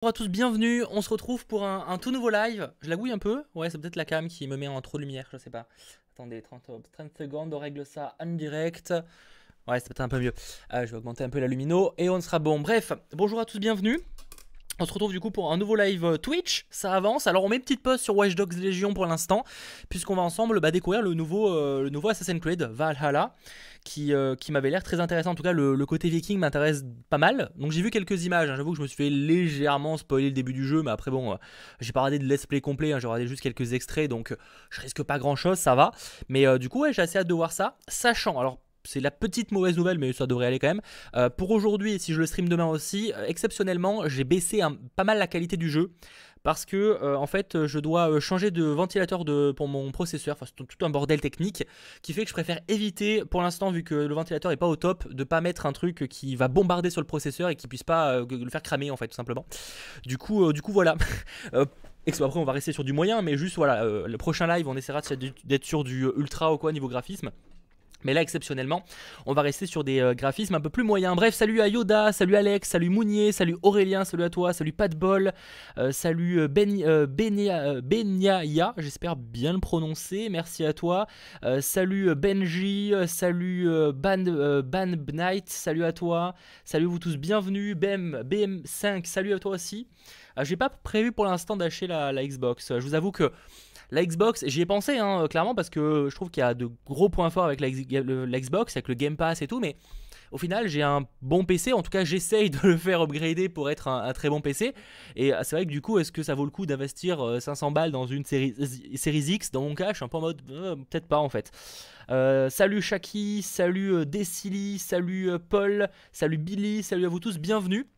Bonjour à tous, bienvenue, on se retrouve pour un tout nouveau live. Je la gouille un peu, ouais c'est peut-être la cam qui me met en trop de lumière, je sais pas. Attendez, 30 secondes, on règle ça en direct. Ouais c'est peut-être un peu mieux. Je vais augmenter un peu la lumino et on sera bon. Bref, bonjour à tous, bienvenue. On se retrouve du coup pour un nouveau live Twitch, ça avance. Alors on met une petite pause sur Watch Dogs Legion pour l'instant, puisqu'on va ensemble découvrir le nouveau Assassin's Creed Valhalla, qui m'avait l'air très intéressant. En tout cas le côté viking m'intéresse pas mal. Donc j'ai vu quelques images, hein. J'avoue que je me suis fait légèrement spoiler le début du jeu, mais après bon, j'ai pas regardé de let's play complet, hein. J'ai regardé juste quelques extraits, donc je risque pas grand chose, ça va. Mais du coup ouais, j'ai assez hâte de voir ça, sachant, alors c'est la petite mauvaise nouvelle, mais ça devrait aller quand même. Pour aujourd'hui, si je le stream demain aussi, exceptionnellement, j'ai baissé pas mal la qualité du jeu. Parce que en fait je dois changer de ventilateur pour mon processeur, enfin c'est tout un bordel technique qui fait que je préfère éviter pour l'instant, vu que le ventilateur est pas au top, de pas mettre un truc qui va bombarder sur le processeur et qui puisse pas le faire cramer en fait tout simplement. Du coup voilà. Après on va rester sur du moyen, mais juste voilà, le prochain live on essaiera d'être sur du ultra ou quoi niveau graphisme. Mais là exceptionnellement on va rester sur des graphismes un peu plus moyens. Bref, salut à Yoda, salut Alex, salut Mounier, salut Aurélien, salut à toi, salut Patbol, salut Benyaya, j'espère bien le prononcer, merci à toi, salut Benji, salut Ban Knight, salut à toi, salut vous tous, bienvenue, BM5, salut à toi aussi. J'ai pas prévu pour l'instant d'acheter la Xbox, je vous avoue que la Xbox, j'y ai pensé hein, clairement, parce que je trouve qu'il y a de gros points forts avec la Xbox, avec le Game Pass et tout, mais au final j'ai un bon PC, en tout cas j'essaye de le faire upgrader pour être un très bon PC. Et c'est vrai que du coup, est-ce que ça vaut le coup d'investir 500 balles dans une série X? Dans mon cas je suis un peu en mode peut-être pas en fait. Salut Shaki, salut Decili, salut Paul, salut Billy, salut à vous tous, bienvenue.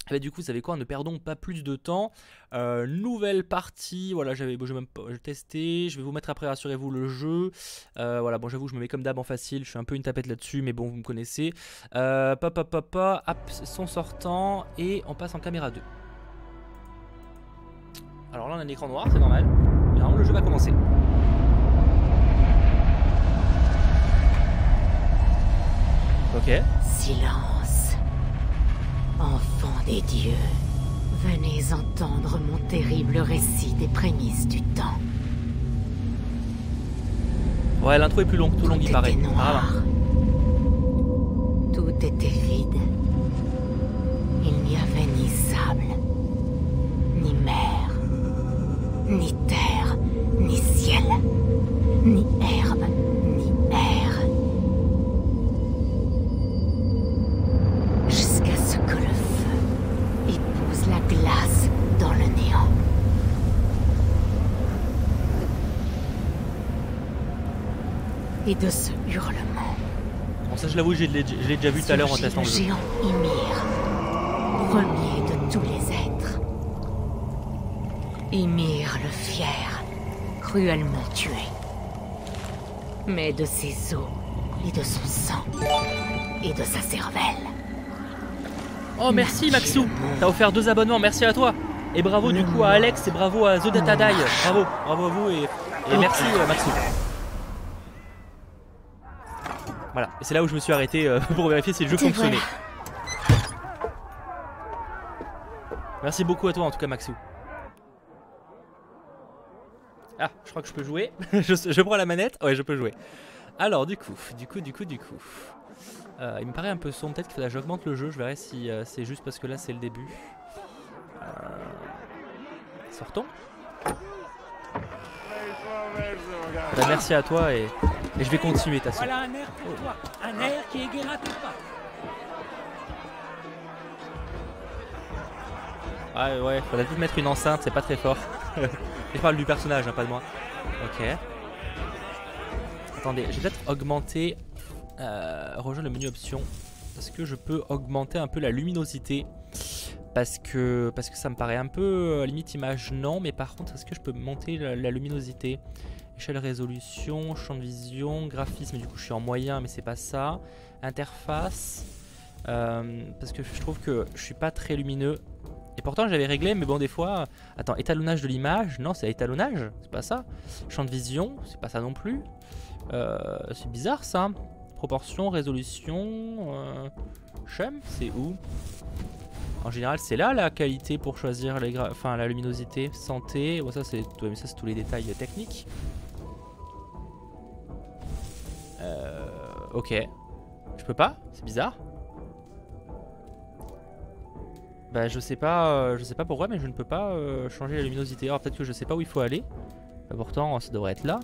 Et bah du coup, vous savez quoi, ne perdons pas plus de temps. Nouvelle partie, voilà, j'ai même pas testé. Je vais vous mettre après, rassurez-vous, le jeu. Voilà, bon, j'avoue, je me mets comme d'hab en facile. Je suis un peu une tapette là-dessus, mais bon, vous me connaissez. App, son sortant, et on passe en caméra 2. Alors là, on a un écran noir, c'est normal. Mais normalement, le jeu va commencer. Ok. Silence. Enfants des dieux, venez entendre mon terrible récit des prémices du temps. Ouais, l'intro est plus longue, tout long il paraît. Noir. Tout était vide. Il n'y avait ni sable, ni mer, ni terre, ni ciel, ni herbe, ni air. Jusqu'à ce que le feu épouse la glace dans le néant. Et de ce hurlement, Bon, ça je l'avoue, je l'ai déjà vu tout à l'heure en testant le jeu. géant Ymir, premier de tous les êtres. Ymir le fier, cruellement tué. Mais de ses os, et de son sang, et de sa cervelle. Oh merci Maxou, t'as offert 2 abonnements, merci à toi. Et bravo du coup à Alex et bravo à The Data Die. Bravo à vous et merci Maxou. Voilà, et c'est là où je me suis arrêté pour vérifier si le jeu fonctionnait. Merci beaucoup à toi en tout cas Maxou. Ah, je crois que je peux jouer. je prends la manette, ouais je peux jouer. Alors du coup. Il me paraît un peu sombre, peut-être qu'il faudra que j'augmente le jeu, je verrai si c'est juste parce que là c'est le début. Sortons. Bah, merci à toi et je vais continuer ta soeur. Voilà un air pour toi, un air qui égaiera tes pas. Ouais, faudrait peut-être mettre une enceinte, c'est pas très fort. Je parle du personnage, hein, pas de moi. Ok. Attendez, je vais peut-être augmenter... rejoindre le menu options. Parce que je peux augmenter un peu la luminosité. Parce que ça me paraît un peu limite image non, mais par contre est-ce que je peux monter la luminosité? Échelle résolution, champ de vision, graphisme, du coup je suis en moyen mais c'est pas ça. Interface, parce que je trouve que je suis pas très lumineux. Et pourtant j'avais réglé, mais bon des fois... Attends, étalonnage de l'image, non c'est étalonnage, c'est pas ça. Champ de vision, c'est pas ça non plus. C'est bizarre ça. Proportion, résolution, Chem, c'est où? En général, c'est là la qualité pour choisir les enfin, la luminosité, santé. Bon, ça, c'est tous les détails techniques. Ok. Je peux pas? C'est bizarre. Bah, je sais pas pourquoi, mais je ne peux pas changer la luminosité. Alors, peut-être que je sais pas où il faut aller. Bah, pourtant, ça devrait être là.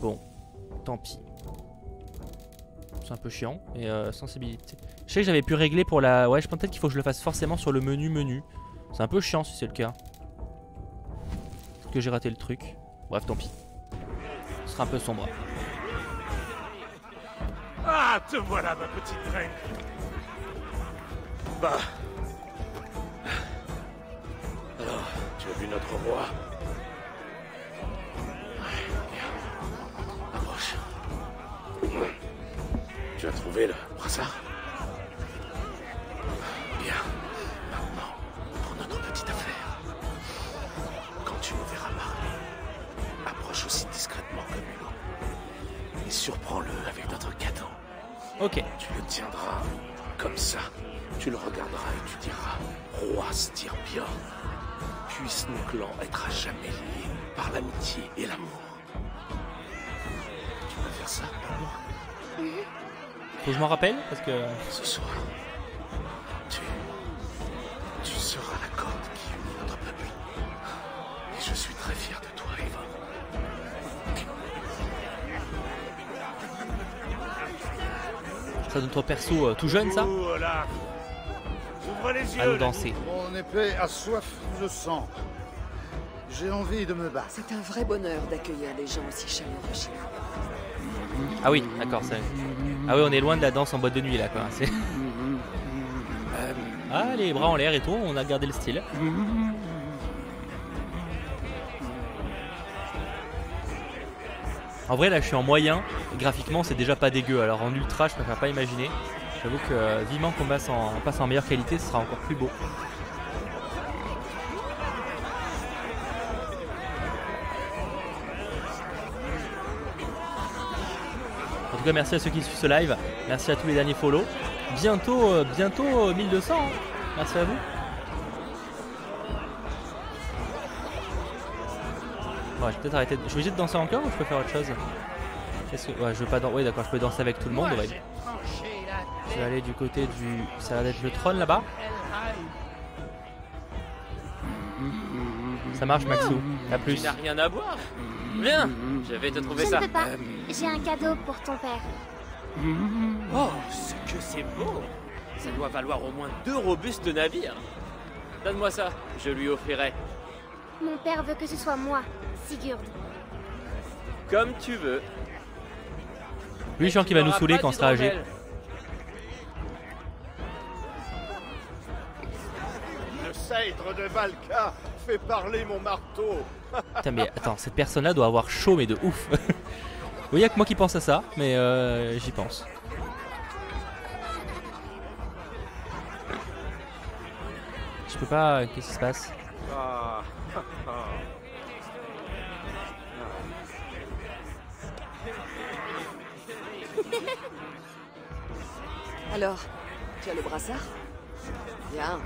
Bon, tant pis. C'est un peu chiant. Et sensibilité. Je sais que j'avais pu régler pour la... Ouais, je pense peut-être qu'il faut que je le fasse forcément sur le menu. C'est un peu chiant si c'est le cas. Peut-être que j'ai raté le truc. Bref, tant pis. Ce sera un peu sombre. Ah, te voilà, ma petite reine. Bah... Alors, tu as vu notre roi? Approche. Tu as trouvé le brassard? Bien. Maintenant, pour notre petite affaire. Quand tu nous verras parler, approche aussi discrètement comme Hugo. Et surprends-le avec notre cadeau. Ok. Tu le tiendras comme ça. Tu le regarderas et tu diras: Roi Styrbjorn, puisse nos clans être à jamais liés par l'amitié et l'amour. Tu vas faire ça pour moi? Faut que je m'en rappelle parce que... Ce soir, tu seras la corde qui unit notre peuple. Et je suis très fier de toi, Eva. Ça notre perso tout jeune, ça? Voilà. Ouvre les yeux. À nous danser. Mon épée a soif de sang. J'ai envie de me battre. C'est un vrai bonheur d'accueillir des gens aussi chaleureux chez nous. Ah oui, d'accord. Ah oui, on est loin de la danse en boîte de nuit là, quoi. Ah, les bras en l'air et tout, on a gardé le style. En vrai, là, je suis en moyen. Graphiquement, c'est déjà pas dégueu. Alors en ultra, je préfère pas imaginer. J'avoue que vivement qu'on passe en meilleure qualité, ce sera encore plus beau. En tout cas, merci à ceux qui suivent ce live. Merci à tous les derniers follow. Bientôt 1200. Hein. Merci à vous. Bon, je vais peut-être arrêter. Je suis obligé de danser encore ou je peux faire autre chose? Qu'est-ce que... Ouais, je veux pas danser. Oui, d'accord, je peux danser avec tout le monde. Ouais. Je vais aller du côté du... Ça va être le trône là-bas. Ça marche, Maxou. À plus. Tu n'as rien à boire? Viens, je vais te trouver ça. Je ne peux pas. J'ai un cadeau pour ton père. Oh, ce que c'est beau! Ça doit valoir au moins 2 robustes navires. Donne-moi ça, je lui offrirai. Mon père veut que ce soit moi, Sigurd. Comme tu veux. Lui, je sens qu'il va nous saouler quand on sera âgé. Le sceptre de Valka fait parler mon marteau. Putain, mais attends, cette personne-là doit avoir chaud, mais de ouf. Oui, il y a que moi qui pense à ça, mais j'y pense. Je peux pas... Qu'est-ce qui se passe? Alors, tu as le brassard? Bien.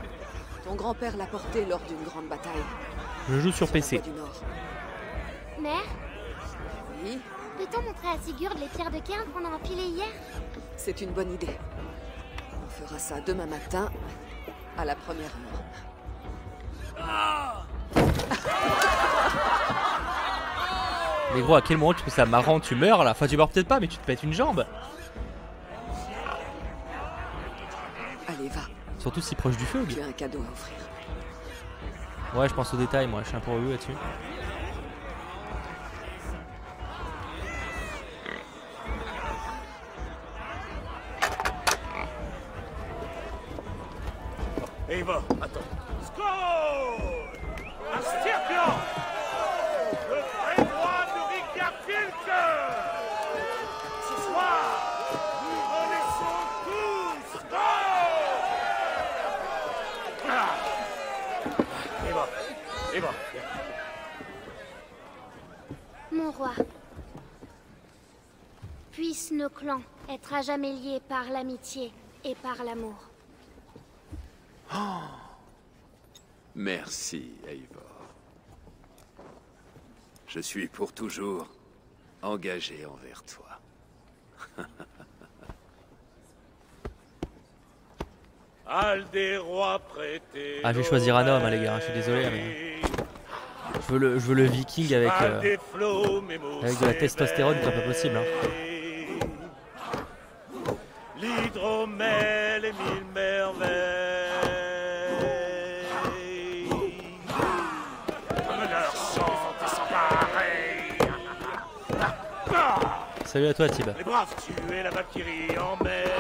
Ton grand-père l'a porté lors d'une grande bataille. Je joue sur PC. Du Nord. Mère, Oui, peut-on montrer à Sigurd les pierres de Cairn qu'on a empilées hier? c'est une bonne idée. On fera ça demain matin, à la première heure. Mais gros, à quel moment tu trouves ça marrant? Tu meurs là? Enfin, tu meurs peut-être pas, mais tu te pètes une jambe. Allez, va. Surtout si proche du feu. Tu as un cadeau à offrir. Ouais, je pense aux détails, moi. Je suis un peu relou là-dessus. Eva, attends. Skål! À Styrbjorn! Le vrai roi de Reykjavik! Ce soir, nous renaissons tous! Skål! Eva. Mon roi, puissent nos clans être à jamais liés par l'amitié et par l'amour. Merci, Eivor. Je suis pour toujours engagé envers toi. Ah, je vais choisir un homme, hein, les gars, je suis désolé, mais... Je veux le viking avec de la testostérone, c'est pas possible. Hein. L'hydromel et mille merveilles. Comme leur chante sans pareil. Salut à toi, Tib. Les braves tuent la Valkyrie en mer.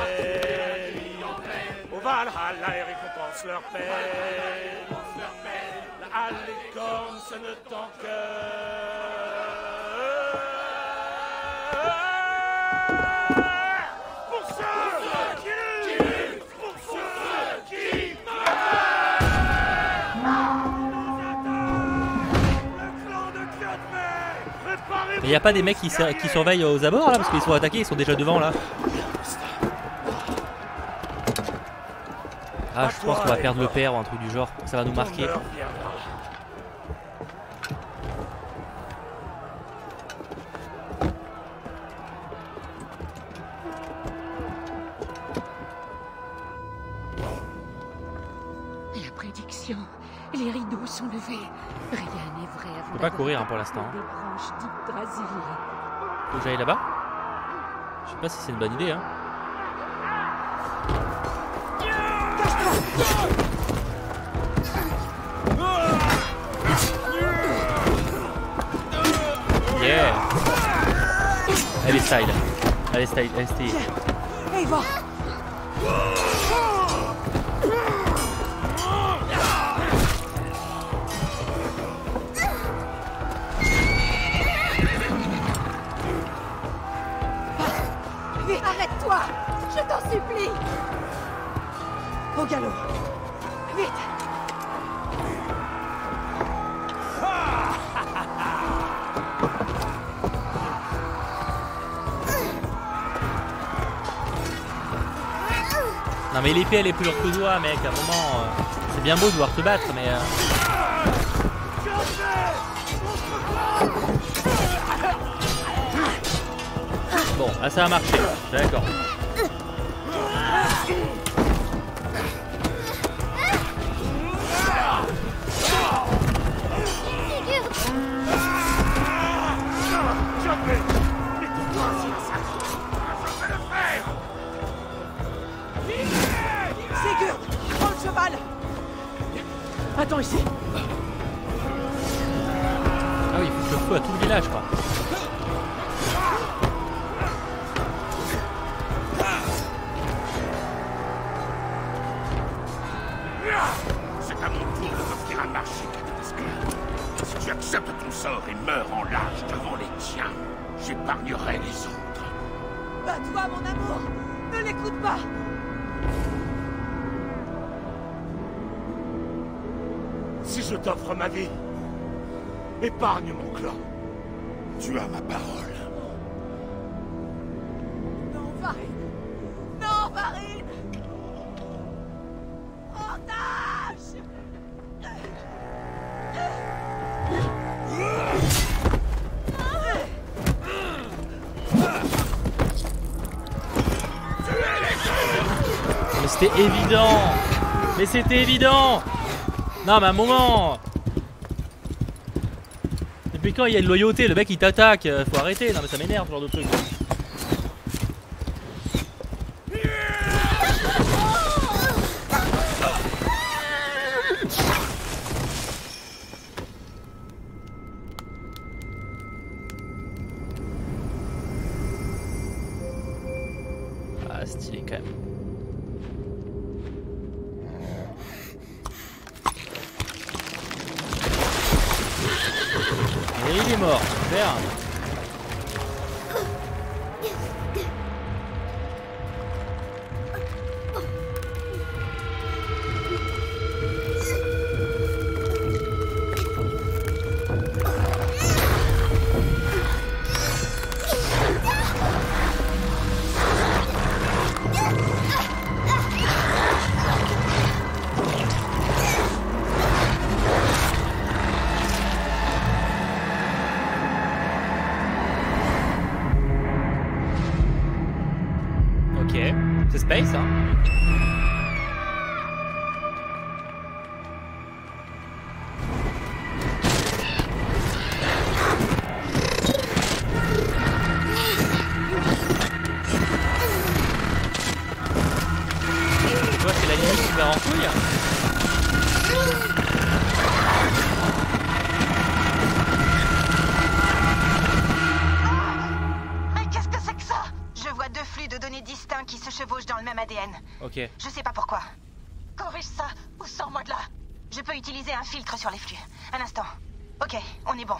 Au Valhalla, ils récompensent leur peine. La halle, les cornes sonnent en cœur. Pour ceux qui luttent, pour ceux qui meurent. Le clan de Kjotve, préparez-vous. Il n'y a pas des mecs qui surveillent aux abords là parce qu'ils sont attaqués, ils sont déjà devant là. Ah, je pense qu'on va perdre le père ou un truc du genre, ça va nous marquer. La prédiction, les rideaux sont levés. Rien n'est vrai avant. Je peux pas courir hein, pour l'instant. des branches d'Yggdrasil. Faut que j'aille là-bas. Je sais pas si c'est une bonne idée. Hein. Yeah. Elle est style. Elle est style. Elle est style. Eivor! Vite, arrête-toi! Je t'en supplie! Au galop! Vite! Non mais l'épée elle est plus lourde que toi mec, à un moment c'est bien beau de devoir te battre mais Bon, là ça a marché, d'accord. Sigurd! Prends le cheval! Attends ici. Ah oui, il faut que je fous à tout le village quoi. C'est à mon tour de t'offrir un marché, Kataska. Si tu acceptes ton sort et meurs en lâche devant les tiens, j'épargnerai les autres. Bats-toi, mon amour! Ne l'écoute pas! Si je t'offre ma vie, épargne mon clan. Tu as ma parole. Non, Varine! Non, Varine! Ortage! Mais c'était évident. Mais c'était évident. Non mais à un moment. Depuis quand il y a de loyauté, le mec il t'attaque, faut arrêter, non mais ça m'énerve ce genre de truc. Ah stylé quand même. Et il est mort, super. C'est space, hein. Tu vois, c'est la limite qui va en couille. Mais qu'est-ce que c'est que ça? Je vois deux flux de données distincts qui se chevauchent dans le même ADN. Ok. Je sais pas pourquoi. Corrige ça ou sors-moi de là. Je peux utiliser un filtre sur les flux. Un instant. Ok, on est bon.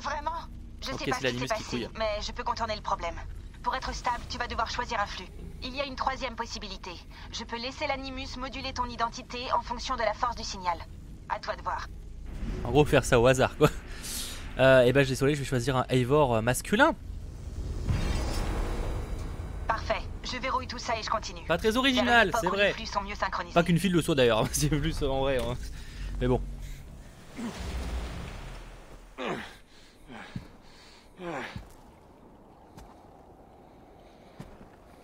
Vraiment? Je Ok, sais pas c'est la ce qui s'est limite qui passé, couille. mais je peux contourner le problème. Pour être stable, tu vas devoir choisir un flux. Il y a une troisième possibilité. Je peux laisser l'animus moduler ton identité en fonction de la force du signal. À toi de voir. En gros, faire ça au hasard, quoi. Et ben, désolé, je vais choisir un Eivor masculin. Parfait. Je verrouille tout ça et je continue. Pas très Vers une original, époque c'est où les vrai. flux sont mieux synchronisés. Pas qu'une file le soit d'ailleurs, c'est plus en vrai. Hein. Mais bon.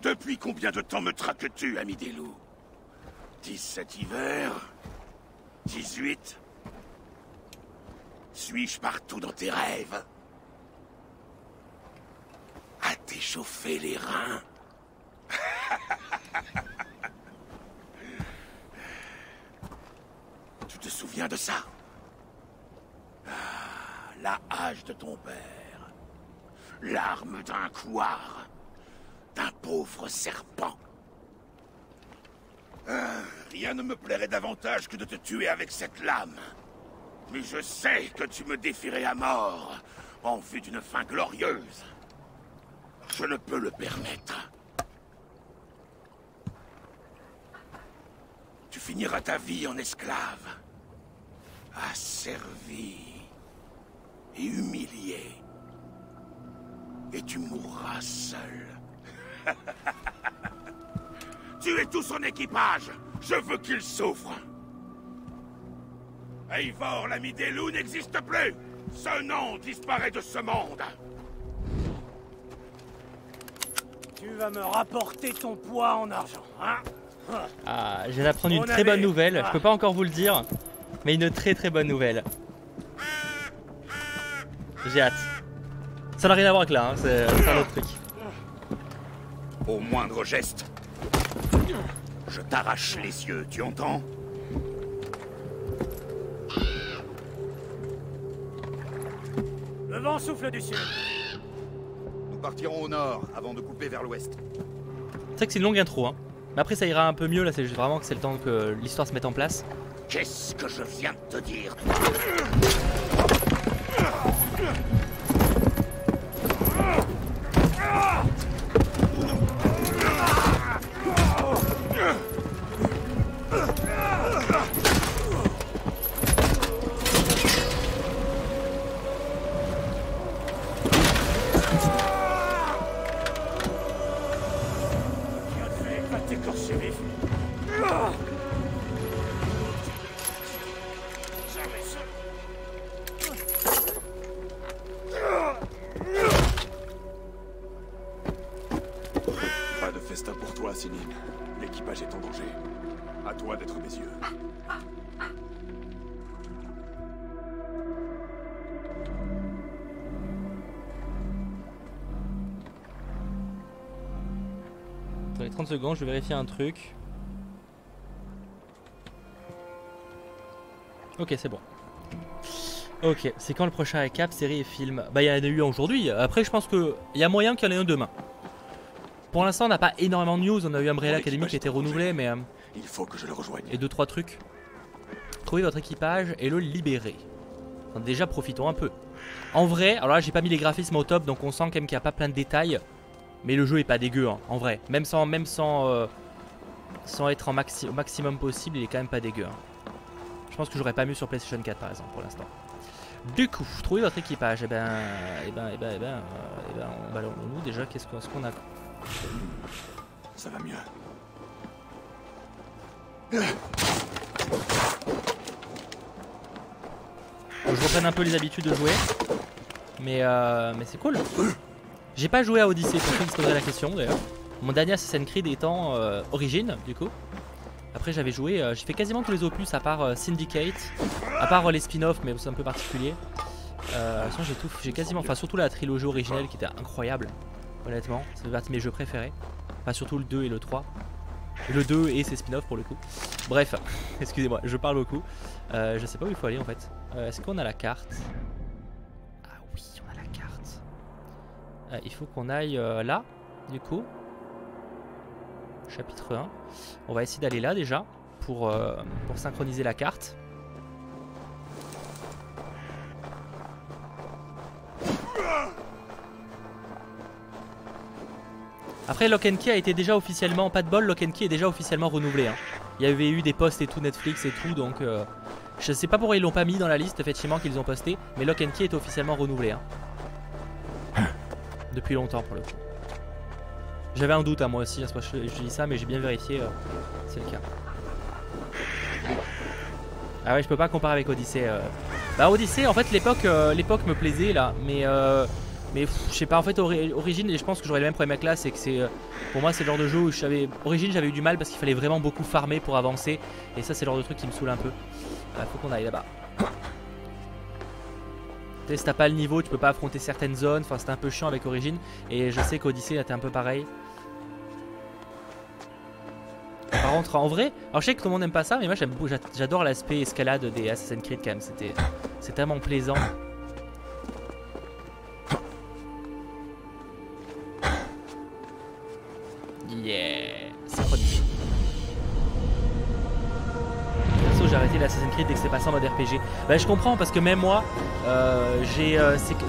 Depuis combien de temps me traques-tu, ami des loups? 17 hivers? 18? Suis-je partout dans tes rêves? À t'échauffer les reins? Tu te souviens de ça? Ah, la hache de ton père. L'arme d'un couard. D'un pauvre serpent. Ah, rien ne me plairait davantage que de te tuer avec cette lame. Mais je sais que tu me défierais à mort en vue d'une fin glorieuse. Je ne peux le permettre. Tu finiras ta vie en esclave, asservi et humilié. Et tu mourras seul. Tuez tout son équipage. Je veux qu'il souffre. Eivor, l'ami des loups, n'existe plus. Ce nom disparaît de ce monde. Tu vas me rapporter ton poids en argent, hein? Ah, je viens d'apprendre une Mon très ami. bonne nouvelle. Je peux pas encore vous le dire, mais une très bonne nouvelle. J'ai hâte. Ça n'a rien à voir avec là, hein, c'est un autre truc. Au moindre geste, je t'arrache les yeux, tu entends? Le vent souffle du sud. Nous partirons au nord avant de couper vers l'ouest. C'est vrai que c'est une longue intro, hein. Mais après ça ira un peu mieux là, c'est juste vraiment que c'est le temps que l'histoire se mette en place. Qu'est-ce que je viens de te dire? Pas de festin pour toi, Sinim. L'équipage est en danger. À toi d'être mes yeux. Dans les 30 secondes, je vais vérifier un truc. Ok, c'est bon. Ok, c'est quand le prochain récap, série et film? Bah, il y en a eu un aujourd'hui. Après, je pense qu'il y a moyen qu'il y en ait un demain. Pour l'instant, on n'a pas énormément de news. On a eu Umbrella Academy qui a été renouvelé, mais. Il faut que je le rejoigne. Et 2-3 trucs. Trouvez votre équipage et le libérer. Donc, déjà, profitons un peu. En vrai, alors là, j'ai pas mis les graphismes au top, donc on sent quand même qu'il n'y a pas plein de détails. Mais le jeu est pas dégueu, hein, en vrai. Même sans être au maximum possible, il est quand même pas dégueu. Hein. Je pense que j'aurais pas mieux sur PlayStation 4 par exemple pour l'instant. Du coup, trouvez votre équipage. Et ben, nous déjà, qu'est-ce qu'on a? Ça va mieux. Bon, je reprenne un peu les habitudes de jouer. Mais c'est cool. J'ai pas joué à Odyssey, pour ceux qui se poseraient la question d'ailleurs. Mon dernier Assassin's Creed étant Origins, du coup. Après j'avais joué, j'ai fait quasiment tous les opus à part Syndicate, à part les spin-offs, mais c'est un peu particulier. J'ai quasiment, enfin surtout la trilogie originelle qui était incroyable, honnêtement. Ça fait partie de mes jeux préférés. Enfin surtout le 2 et le 3. Le 2 et ses spin-offs pour le coup. Bref, excusez-moi, je parle beaucoup. Je sais pas où il faut aller en fait. Est-ce qu'on a la carte? Ah oui, on a la carte. Il faut qu'on aille là, du coup. Chapitre 1. On va essayer d'aller là déjà pour synchroniser la carte. Après, Lock and Key a été déjà officiellement, pas de bol, Lock and Key est déjà officiellement renouvelé. Hein. Il y avait eu des posts et tout, Netflix et tout, donc je sais pas pourquoi ils l'ont pas mis dans la liste effectivement qu'ils ont posté, mais Lock and Key est officiellement renouvelé. Hein. Depuis longtemps pour le coup. J'avais un doute à moi aussi, je dis ça, mais j'ai bien vérifié, c'est le cas. Ah ouais, je peux pas comparer avec Odyssey. Bah Odyssey, en fait l'époque me plaisait là, mais je sais pas, en fait Origins, et je pense que j'aurais le même problème avec là, c'est que pour moi c'est le genre de jeu où Origins j'avais eu du mal parce qu'il fallait vraiment beaucoup farmer pour avancer, et ça c'est le genre de truc qui me saoule un peu. Faut qu'on aille là-bas. Si t'as pas le niveau, tu peux pas affronter certaines zones, enfin c'était un peu chiant avec Origins, et je sais qu'Odyssey était un peu pareil. Par contre en vrai, alors je sais que tout le monde n'aime pas ça, mais moi j'adore l'aspect escalade des Assassin's Creed quand même, c'est tellement plaisant. Yeah, synchronisé. Perso, j'ai arrêté l'Assassin's Creed dès que c'est passé en mode RPG. Bah je comprends parce que même moi, c'est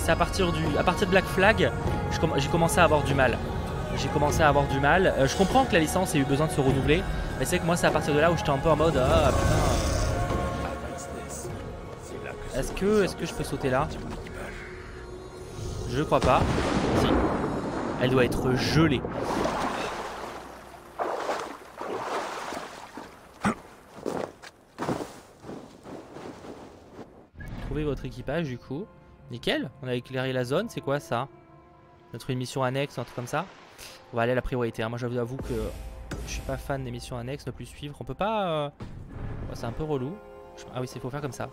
à partir de Black Flag, j'ai commencé à avoir du mal. Je comprends que la licence ait eu besoin de se renouveler, mais c'est que moi c'est à partir de là où j'étais un peu en mode ah putain. Est-ce que je peux sauter là? Je crois pas. Si. Elle doit être gelée. Trouvez votre équipage du coup. Nickel, on a éclairé la zone, c'est quoi ça? Notre une mission annexe, un truc comme ça. On va aller à la priorité, hein. Moi j'avoue que je suis pas fan des missions annexes, ne plus suivre. On peut pas... c'est un peu relou. Ah oui, il faut faire comme ça.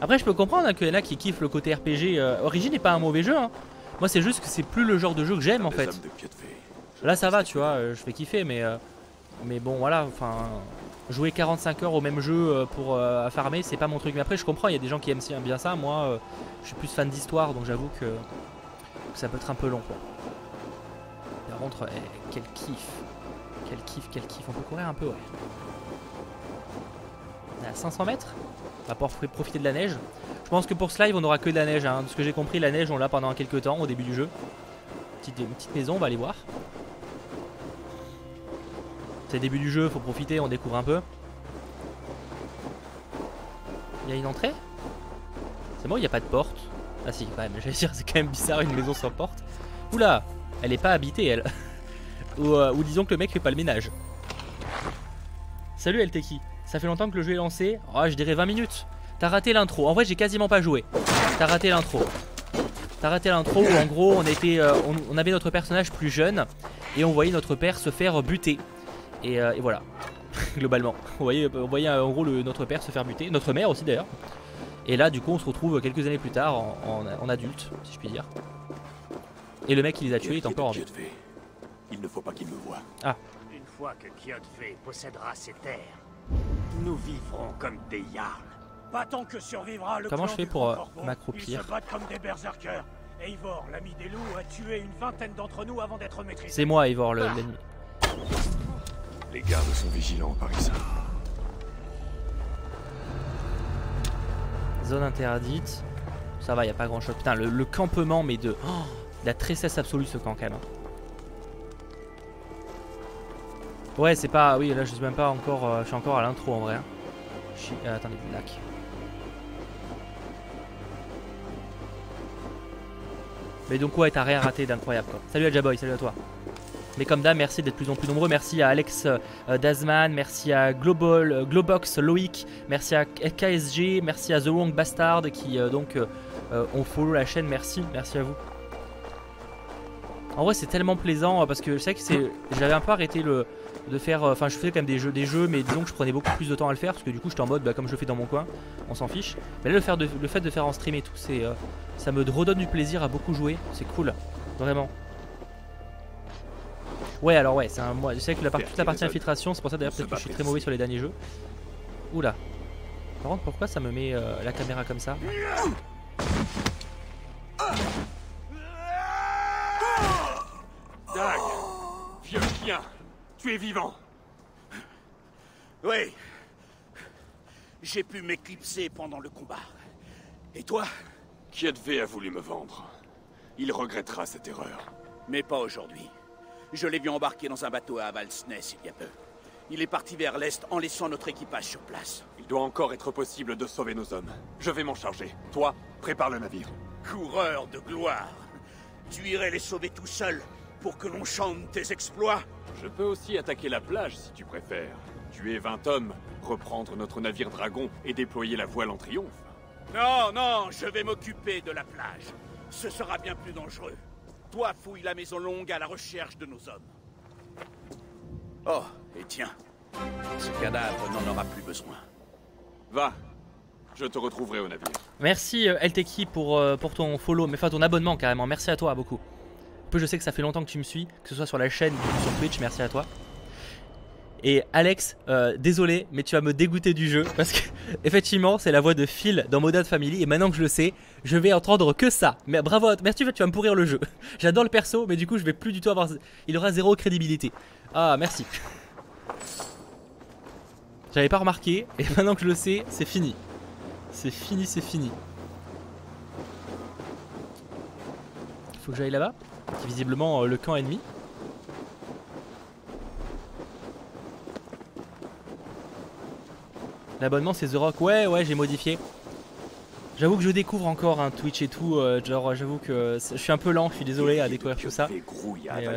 Après je peux comprendre hein, qu'il y en a qui kiffent le côté RPG. Origins n'est pas un mauvais jeu. Hein. Moi c'est juste que c'est plus le genre de jeu que j'aime en fait. Là ça va, tu vois, je fais kiffer, mais bon voilà, enfin... Jouer 45 heures au même jeu pour farmer, c'est pas mon truc. Mais après je comprends, il y a des gens qui aiment bien ça. Moi je suis plus fan d'histoire, donc j'avoue que ça peut être un peu long quoi. Par contre, quel kiff. Quel kiff. On peut courir un peu, ouais. On est à 500 mètres. On va pouvoir profiter de la neige. Je pense que pour ce live on aura que de la neige hein. De ce que j'ai compris, la neige on l'a pendant quelques temps au début du jeu. Une petite maison, on va aller voir. C'est le début du jeu, faut profiter, on découvre un peu. Il y a une entrée? C'est bon, il n'y a pas de porte. Ah si, quand même, j'allais dire, c'est quand même bizarre une maison sans porte. Oula, elle est pas habitée elle. ou disons que le mec fait pas le ménage. Salut LTK, ça fait longtemps que le jeu est lancé. Oh, je dirais 20 minutes. T'as raté l'intro, en vrai j'ai quasiment pas joué. T'as raté l'intro. T'as raté l'intro où en gros on avait notre personnage plus jeune et on voyait notre père se faire buter. Et voilà, globalement. On voyait en gros notre père se faire buter, notre mère aussi d'ailleurs. Et là du coup on se retrouve quelques années plus tard en adulte, si je puis dire. Et le mec qui les a tués est encore en vie. Il ne faut pas qu'il me voie. Ah. Une fois que Kjotve possédera ces terres, nous vivrons comme des jarls. Pas tant que survivra le Comment clan je fais du pour Grand Corbeau, m'accroupir? Ils se battent comme des berserkers. Eivor, l'ami des loups, a tué une vingtaine d'entre nous avant d'être maîtrisé. C'est moi Eivor l'ennemi. Les gardes sont vigilants par ici. Zone interdite. Ça va, y a pas grand chose. Putain, le campement, mais de la tristesse absolue ce camp quand même. Ouais, c'est pas. Oui, là je suis même pas encore. Je suis encore à l'intro en vrai. Attendez, lac. Mais donc, ouais, t'as rien raté d'incroyable quoi. Salut à Jaboy, salut à toi. Mais comme d'hab, merci d'être de plus en plus nombreux. Merci à Alex Dazman, merci à Globox Loïc, merci à KSG, merci à The Wrong Bastard qui ont follow la chaîne. Merci à vous. En vrai c'est tellement plaisant parce que je sais que j'avais un peu arrêté de faire, enfin je faisais quand même des jeux mais disons que je prenais beaucoup plus de temps à le faire parce que du coup j'étais en mode comme je le fais dans mon coin, on s'en fiche. Mais là le fait de faire en stream et tout, ça me redonne du plaisir à beaucoup jouer, c'est cool, vraiment. Ouais alors ouais, moi je sais que toute la partie infiltration, c'est pour ça d'ailleurs peut-être que je suis très mauvais sur les derniers jeux. Oula. Par contre pourquoi ça me met la caméra comme ça? Dag, vieux chien, tu es vivant. Oui. J'ai pu m'éclipser pendant le combat. Et toi? Kiev a voulu me vendre. Il regrettera cette erreur. Mais pas aujourd'hui. Je l'ai vu embarquer dans un bateau à Avaldsness il y a peu. Il est parti vers l'est en laissant notre équipage sur place. Il doit encore être possible de sauver nos hommes. Je vais m'en charger. Toi, prépare le navire. Coureur de gloire. Tu irais les sauver tout seul pour que l'on chante tes exploits? Je peux aussi attaquer la plage si tu préfères. Tuer 20 hommes, reprendre notre navire dragon et déployer la voile en triomphe. Non, non, je vais m'occuper de la plage. Ce sera bien plus dangereux. Toi, fouille la maison longue à la recherche de nos hommes. Oh, et tiens, ce cadavre n'en aura plus besoin. Va, je te retrouverai au navire. Merci LTK pour ton follow, mais enfin ton abonnement carrément, merci à toi beaucoup. En plus je sais que ça fait longtemps que tu me suis, que ce soit sur la chaîne ou sur Twitch, merci à toi. Et Alex, désolé, mais tu vas me dégoûter du jeu parce que effectivement c'est la voix de Phil dans Modern Family et maintenant que je le sais, je vais entendre que ça. Mais bravo, merci, tu vas me pourrir le jeu. J'adore le perso, mais du coup je vais plus du tout avoir, il aura zéro crédibilité. Ah merci. J'avais pas remarqué et maintenant que je le sais, c'est fini. C'est fini, c'est fini. Faut que j'aille là-bas. C'est visiblement le camp ennemi. L'abonnement c'est The Rock. Ouais, j'ai modifié. J'avoue que je découvre encore un Twitch et tout. Genre, j'avoue que je suis un peu lent. Je suis désolé à découvrir tout ça. Mais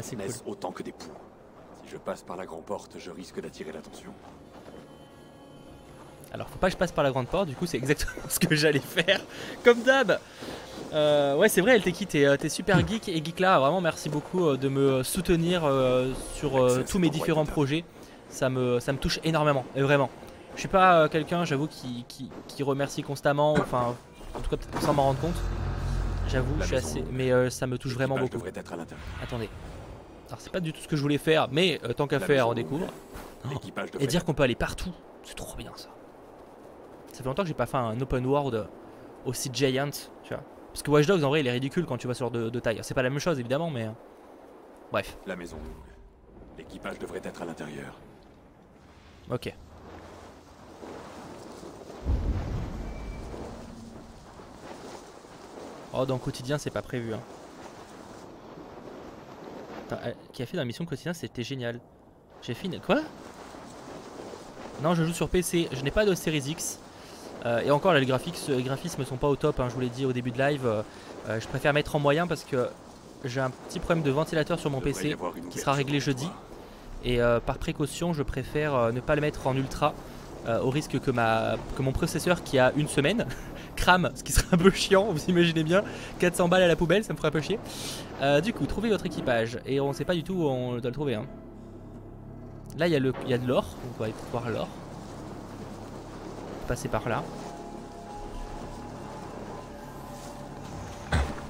c'est cool. Autant que des poux. Si je passe par la grande porte, je risque d'attirer l'attention. Alors, faut pas que je passe par la grande porte. Du coup, c'est exactement ce que j'allais faire. Comme d'hab. Ouais, c'est vrai, LTK, t'es super geek et geek là. Vraiment, merci beaucoup de me soutenir sur tous mes différents projets. Ça me touche énormément. Et vraiment. Je suis pas quelqu'un, j'avoue, qui remercie constamment, enfin, en tout cas peut-être sans m'en rendre compte. J'avoue, je suis assez, mais ça me touche vraiment beaucoup. Attendez. Alors c'est pas du tout ce que je voulais faire, mais tant qu'à faire, on découvre. Et dire qu'on peut aller partout, c'est trop bien ça. Ça fait longtemps que j'ai pas fait un open world aussi giant, tu vois. Parce que Watch Dogs en vrai il est ridicule quand tu vas sur de taille. C'est pas la même chose évidemment, mais bref. La maison longue. L'équipage devrait être à l'intérieur. Ok. Oh, dans le quotidien, c'est pas prévu. Hein. Attends, qui a fait dans la mission quotidien, c'était génial. J'ai fait une. Quoi? Non, je joue sur PC. Je n'ai pas de Series X. Et encore, là, les graphismes sont pas au top. Hein, je vous l'ai dit au début de live. Je préfère mettre en moyen parce que j'ai un petit problème de ventilateur sur mon PC qui sera réglé jeudi. Et par précaution, je préfère ne pas le mettre en ultra. Au risque que mon processeur qui a une semaine crame, ce qui serait un peu chiant, vous imaginez bien. 400 balles à la poubelle, ça me ferait un peu chier. Du coup, trouvez votre équipage. Et on sait pas du tout où on doit le trouver. Hein. Là, il y a de l'or, donc on va aller voir l'or. Passer par là.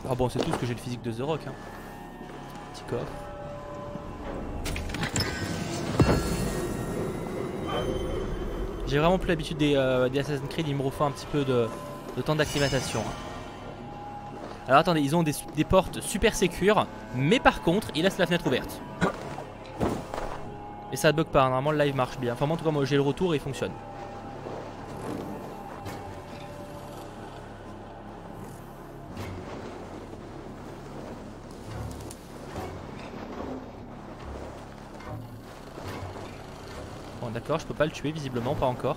Ah bon, c'est tout ce que j'ai le physique de The Rock. Hein. Petit coffre. J'ai vraiment plus l'habitude des Assassin's Creed, il me faut un petit peu de temps d'acclimatation. Alors attendez, ils ont des portes super sécures, mais par contre, il laisse la fenêtre ouverte. Et ça ne bug pas, normalement le live marche bien. Enfin moi en tout cas, moi j'ai le retour et il fonctionne. Bon d'accord, je peux pas le tuer visiblement, pas encore.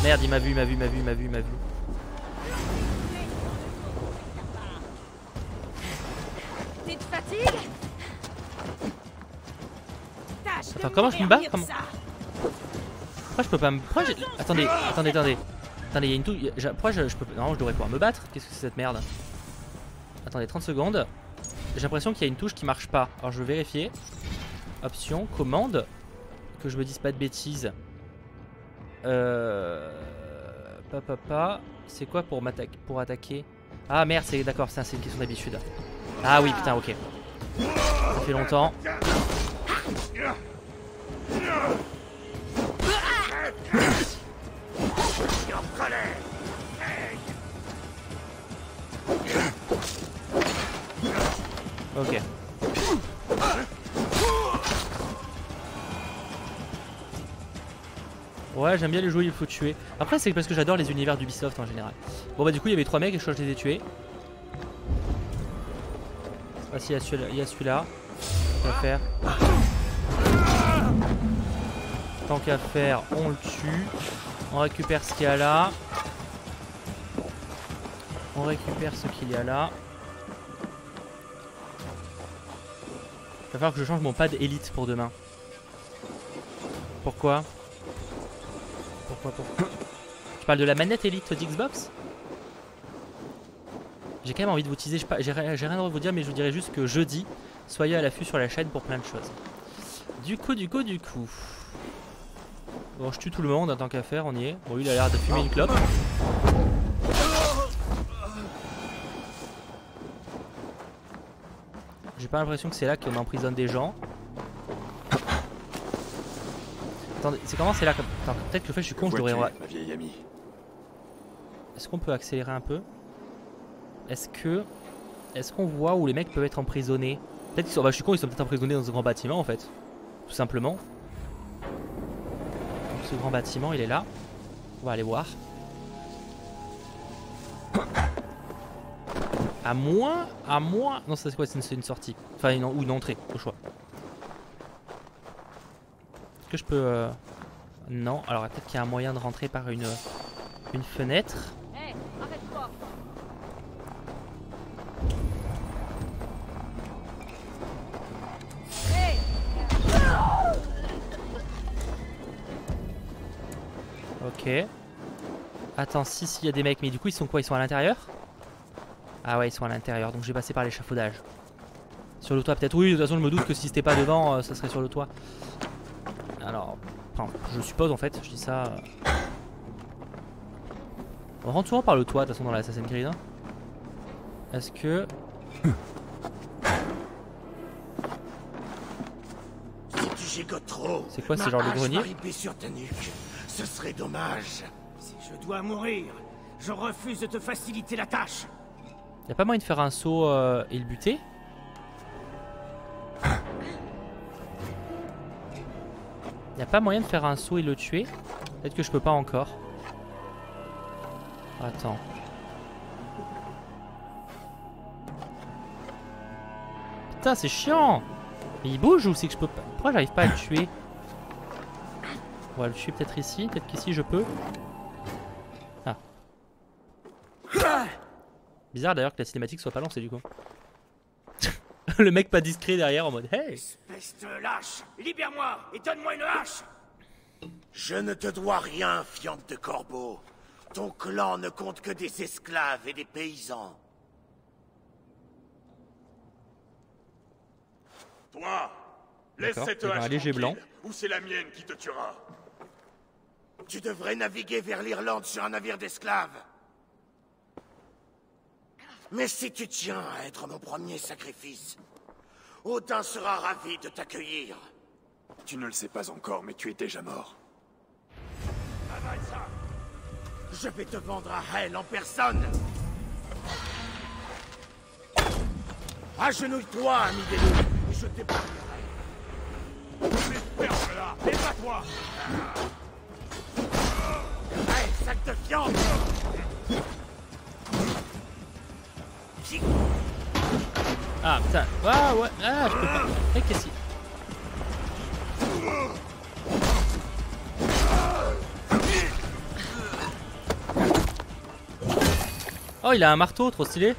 Merde, il m'a vu. Petite fatigue. Attends, comment je me bats? Pourquoi je peux pas me... Attendez, attendez, il y a une touche... Pourquoi je peux... Non, je devrais pouvoir me battre. Qu'est-ce que c'est cette merde? Attendez, 30 secondes. J'ai l'impression qu'il y a une touche qui marche pas. Alors je vais vérifier. Option, commande. Que je me dise pas de bêtises. C'est quoi pour m'attaquer, pour attaquer? Ah merde, c'est d'accord, c'est une question d'habitude. Ah oui, putain, ok. Ça fait longtemps. Ok. Ouais, j'aime bien les jouer, il faut tuer. Après, c'est parce que j'adore les univers d'Ubisoft en général. Bon, bah, du coup, il y avait 3 mecs et je les ai tués. Ah, si, il y a celui-là. Tant qu'à faire. Tant qu'à faire, on le tue. On récupère ce qu'il y a là. On récupère ce qu'il y a là. Il va falloir que je change mon pad Elite pour demain. Pourquoi? Pourquoi Tu parles de la manette Elite d'Xbox? J'ai quand même envie de vous teaser, j'ai rien à vous dire, mais je vous dirais juste que jeudi, soyez à l'affût sur la chaîne pour plein de choses. Du coup. Bon, je tue tout le monde en tant qu'à faire, on y est. Bon, lui, il a l'air de fumer une clope. J'ai pas l'impression que c'est là qu'on emprisonne des gens. Attendez, c'est comment c'est là comme... Peut-être que le fait je suis con, je devrais... Ma vieille amie. Est-ce qu'on peut accélérer un peu? Est-ce qu'on voit où les mecs peuvent être emprisonnés? Peut-être qu'ils sont... Bah, je suis con, ils sont peut-être emprisonnés dans ce grand bâtiment en fait. Tout simplement. Donc ce grand bâtiment, il est là. On va aller voir. À moins... Non, c'est quoi? C'est une sortie. Enfin, ou une entrée, au choix. Est-ce que je peux... Non, alors peut-être qu'il y a un moyen de rentrer par une fenêtre. Hey, arrête-toi. Hey. Ok. Attends, si, il y a des mecs, mais du coup, ils sont quoi? Ils sont à l'intérieur? Ah ouais, ils sont à l'intérieur, donc je vais passer par l'échafaudage. Sur le toit peut-être? Oui, de toute façon, je me doute que si c'était pas devant, ça serait sur le toit. Alors, enfin, je suppose en fait, je dis ça... On rentre souvent par le toit, de toute façon, dans l'Assassin's Creed. Hein. Est-ce que... Si tu gigotes trop, c'est quoi, ce genre de grenier? Sur ta nuque. Ce serait dommage. Si je dois mourir, je refuse de te faciliter la tâche. Y'a pas moyen de faire un saut et le buter? Y'a pas moyen de faire un saut et le tuer? Peut-être que je peux pas encore. Attends. Putain, c'est chiant! Mais il bouge ou c'est que je peux pas... Pourquoi j'arrive pas à le tuer? On va le tuer peut-être ici. Peut-être qu'ici je peux. Ah. Bizarre d'ailleurs que la cinématique soit pas lancée du coup. Le mec pas discret derrière en mode hey! Espèce de lâche! Libère-moi et donne-moi une hache! Je ne te dois rien, fiente de corbeau. Ton clan ne compte que des esclaves et des paysans. Toi, laisse cette hache léger blanc. ou c'est la mienne qui te tuera. Tu devrais naviguer vers l'Irlande sur un navire d'esclaves. Mais si tu tiens à être mon premier sacrifice, Odin sera ravi de t'accueillir. Tu ne le sais pas encore, mais tu es déjà mort. Je vais te vendre à Hel en personne. Agenouille-toi, ami des loups, et je t'épargnerai. Mais ferme-la, et bats-toi. Hey, sac de viande! Ah putain, ah ouais, ah je peux pas. Eh, qu'est-ce qu'il... Oh, il a un marteau, trop stylé.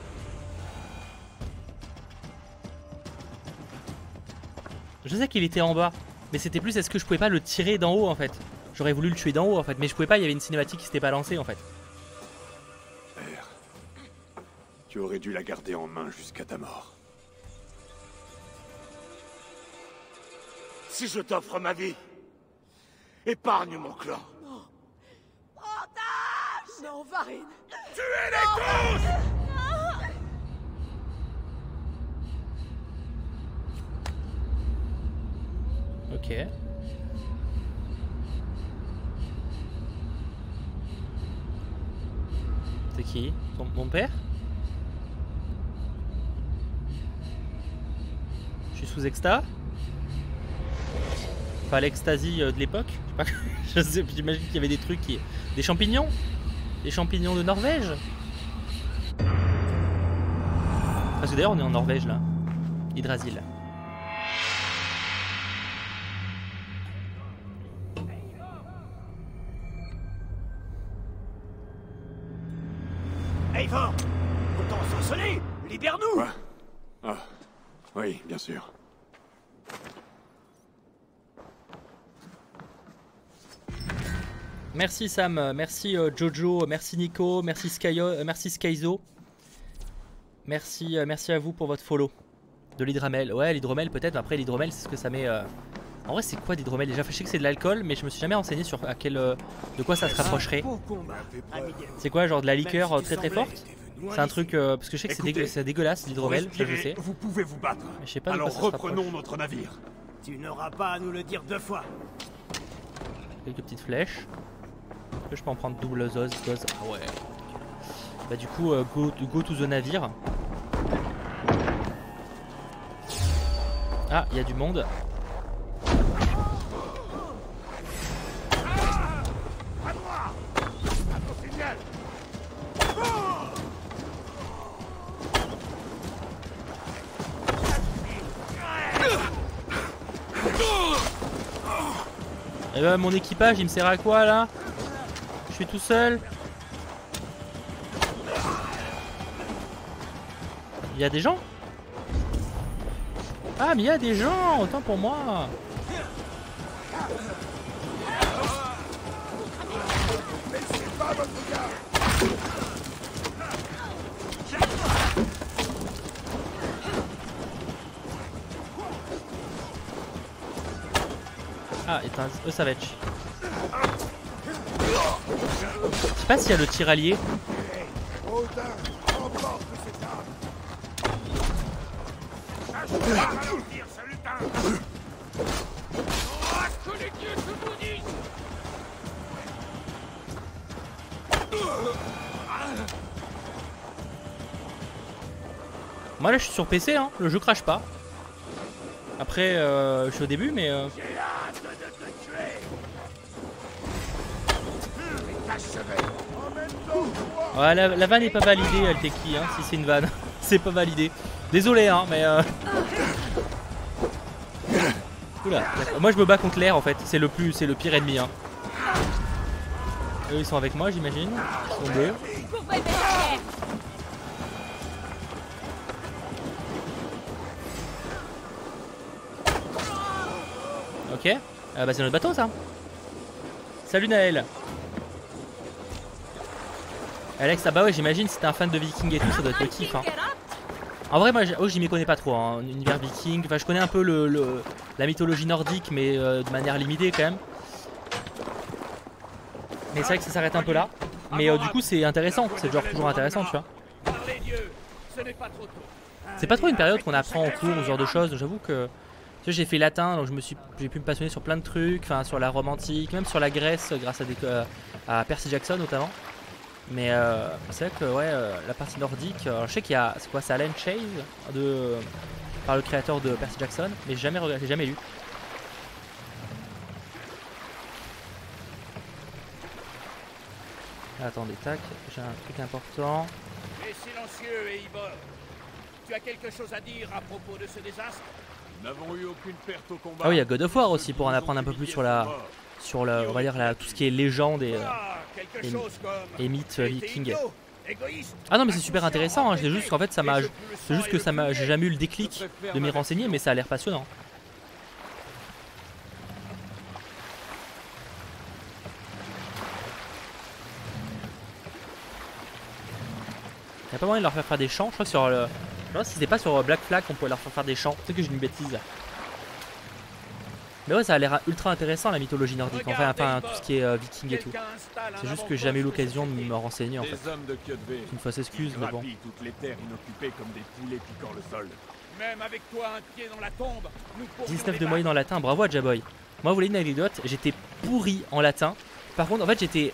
Je sais qu'il était en bas, mais c'était plus est-ce que je pouvais pas le tirer d'en haut en fait. J'aurais voulu le tuer d'en haut en fait, mais je pouvais pas, il y avait une cinématique qui s'était pas lancée en fait. Père, tu aurais dû la garder en main jusqu'à ta mort. Si je t'offre ma vie, épargne mon clan. Non. Otage! Non, Varine. Tuez-les tous! Ok. C'est qui? Mon père? Je suis sous exta? Enfin l'ecstasy de l'époque? Je sais pas, j'imagine qu'il y avait des trucs qui... Des champignons? Des champignons de Norvège? Parce que d'ailleurs on est en Norvège là. Yggdrasil. Eivor! Autant sorceler! Libère-nous! Quoi? Ah, oui, bien sûr. Merci Sam, merci Jojo, merci Nico, merci Skyzo. Merci, merci à vous pour votre follow. De l'hydromel. Ouais, l'hydromel peut-être, mais après l'hydromel c'est ce que ça met... En vrai c'est quoi l'hydromel? Déjà je sais que c'est de l'alcool, mais je me suis jamais renseigné sur à quel, de quoi ça se rapprocherait. C'est quoi, genre de la liqueur très très forte? C'est un truc, parce que je sais que c'est dégueulasse l'hydromel, ça je sais. Vous pouvez vous battre. Mais je sais pas de alors quoi ça se reprenons rapproche. notre navire. Tu n'auras pas à nous le dire 2 fois. Quelques petites flèches. Est-ce que je peux en prendre double dose? Ah ouais. Bah du coup, go to the navire. Ah, il y a du monde. Et bah, mon équipage il me sert à quoi là? Je suis tout seul. Il y a des gens? Ah mais il y a des gens, autant pour moi. Ah, et un savage. Je sais pas s'il y a le tiralier. Moi là je suis sur PC, hein. Le jeu crache pas. Après je suis au début mais ouais, la vanne est pas validée, Alteki, hein, si c'est une vanne. C'est pas validé. Désolé, hein, mais oula, moi je me bats contre l'air en fait, c'est le pire ennemi, hein. Eux ils sont avec moi, j'imagine. Ils sont deux. Ok, bah c'est notre bateau ça. Salut Naël. Alex, ah bah ouais, j'imagine si t'es un fan de Viking et tout, ça doit être le kiff, hein. En vrai, moi, j'y m'y connais pas trop, hein, univers Viking. Enfin, je connais un peu la mythologie nordique, mais de manière limitée quand même. Mais c'est vrai que ça s'arrête un peu là. Mais du coup, c'est intéressant, c'est genre toujours intéressant, tu vois. C'est pas trop une période qu'on apprend en cours ou ce genre de choses, j'avoue que... Tu sais, j'ai fait latin, donc j'ai pu me passionner sur plein de trucs, enfin sur la Rome antique, même sur la Grèce, grâce à Percy Jackson notamment. Mais c'est vrai que ouais, la partie nordique, je sais qu'il y a, c'est quoi, c'est Alan Chase par le créateur de Percy Jackson, mais j'ai jamais lu. Attendez, tac, j'ai un truc important. Et silencieux, Eivor. Tu as quelque chose à dire à propos de ce désastre? Nous n'avons eu aucune perte au combat. Ah oui, il y a God of War aussi pour en apprendre un peu plus sur on va dire tout ce qui est légende et mythes vikings. Ah non mais c'est super intéressant, hein. C'est juste qu'en fait j'ai jamais eu le déclic de m'y renseigner, mais ça a l'air passionnant. a pas moyen de leur faire des chants. Je crois que sur le. Je sais pas si c'était pas sur Black Flag qu'on pouvait leur faire des chants. Peut-être que j'ai une bêtise. Mais ouais, ça a l'air ultra intéressant la mythologie nordique. Enfin, tout ce qui est viking et tout. C'est juste que j'ai jamais eu l'occasion de me renseigner en fait. Une fois s'excuse, mais bon. Toutes les terres inoccupées comme des poulets piquant le sol. Même avec toi un pied dans la tombe, nous 19 de moyenne en latin, bravo à Jaboy. Moi, vous voulez une anecdote, j'étais pourri en latin. Par contre, en fait, j'étais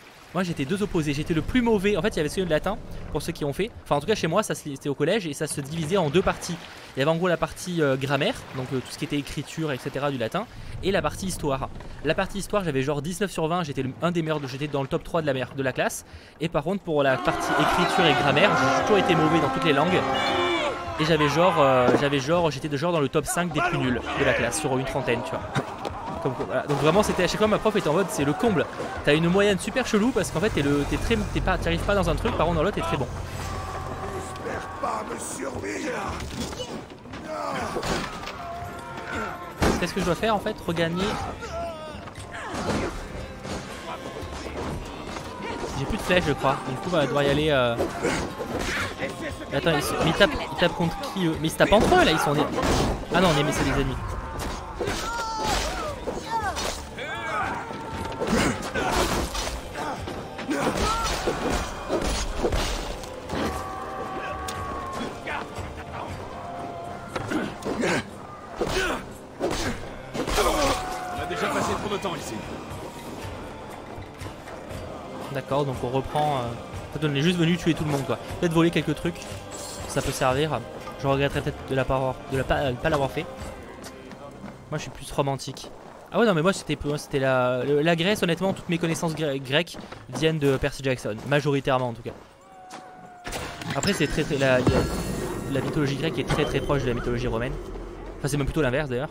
deux opposés. J'étais le plus mauvais. En fait, il y avait celui de latin, pour ceux qui ont fait. Enfin, en tout cas, chez moi, ça c'était au collège et ça se divisait en deux parties. Il y avait en gros la partie grammaire, donc tout ce qui était écriture, etc. du latin, et la partie histoire. La partie histoire, j'avais genre 19 sur 20, j'étais un des meilleurs, j'étais dans le top 3 de la classe. Et par contre, pour la partie écriture et grammaire, j'ai toujours été mauvais dans toutes les langues. Et j'étais dans le top 5 des plus nuls de la classe, sur une trentaine, tu vois. Voilà. Donc vraiment c'était à chaque fois ma prof était en mode c'est le comble. T'as une moyenne super chelou parce qu'en fait t'arrives pas dans un truc, par contre dans l'autre t'es très bon. J'espère pas me survivre. Qu'est-ce que je dois faire en fait? Regagner. J'ai plus de flèches je crois. Du coup on va devoir y aller. Attends, ils tapent contre qui eux? Mais ils se tapent entre eux là, ils sont. Ah non, mais c'est des ennemis. On a déjà passé trop de temps ici. D'accord, donc on reprend. En fait, on est juste venu tuer tout le monde quoi. Peut-être voler quelques trucs, ça peut servir. Je regretterais peut-être de pas l'avoir fait. Moi je suis plus romantique. Ah ouais non mais moi c'était la Grèce honnêtement, toutes mes connaissances grecques viennent de Percy Jackson, majoritairement en tout cas. Après c'est la mythologie grecque est très proche de la mythologie romaine. Enfin c'est même plutôt l'inverse d'ailleurs.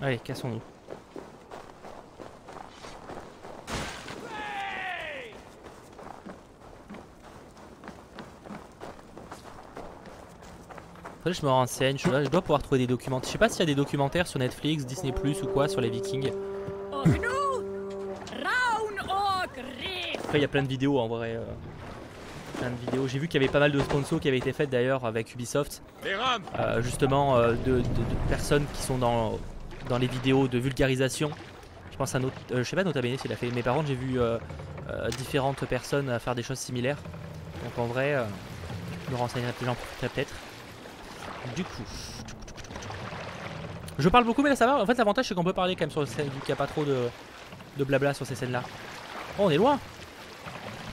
Allez, cassons-nous. Après, je me renseigne, je dois pouvoir trouver des documentaires. Je sais pas s'il y a des documentaires sur Netflix, Disney Plus ou quoi sur les Vikings. Après, il y a plein de vidéos en vrai. J'ai vu qu'il y avait pas mal de sponsors qui avaient été faites d'ailleurs avec Ubisoft. Justement, de personnes qui sont dans les vidéos de vulgarisation. Je pense à je sais pas Nota Bene s'il a fait, mais par contre j'ai vu différentes personnes faire des choses similaires. Donc en vrai, je me renseignerai peut-être. Du coup, je parle beaucoup mais là ça va. En fait l'avantage c'est qu'on peut parler quand même sur ces scènes vu qu'il n'y a pas trop de blabla sur ces scènes là. Oh on est loin.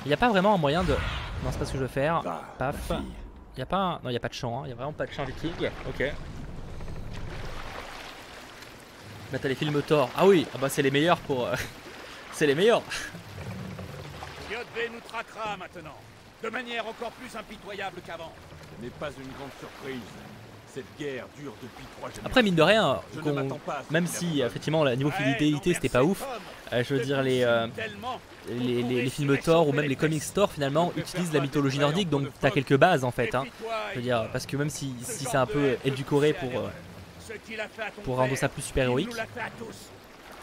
Il n'y a pas vraiment un moyen de... Non c'est pas ce que je veux faire. Paf. Il n'y a pas Non il n'y a pas de chant, hein. Il n'y a vraiment pas de chant viking. Ok. Bah t'as les films Thor. Ah oui, ah bah c'est les meilleurs pour... c'est les meilleurs. Yodvé nous traquera maintenant, de manière encore plus impitoyable qu'avant. Ce n'est pas une grande surprise. Cette guerre dure depuis 3 générations. Après mine de rien, même si effectivement la niveau fidélité c'était pas ouf, je veux dire les films Thor ou même les comics Thor finalement utilisent la mythologie nordique, donc t'as quelques bases en fait. Hein. Je veux dire, parce que même si c'est un peu édulcoré pour rendre ça plus super héroïque,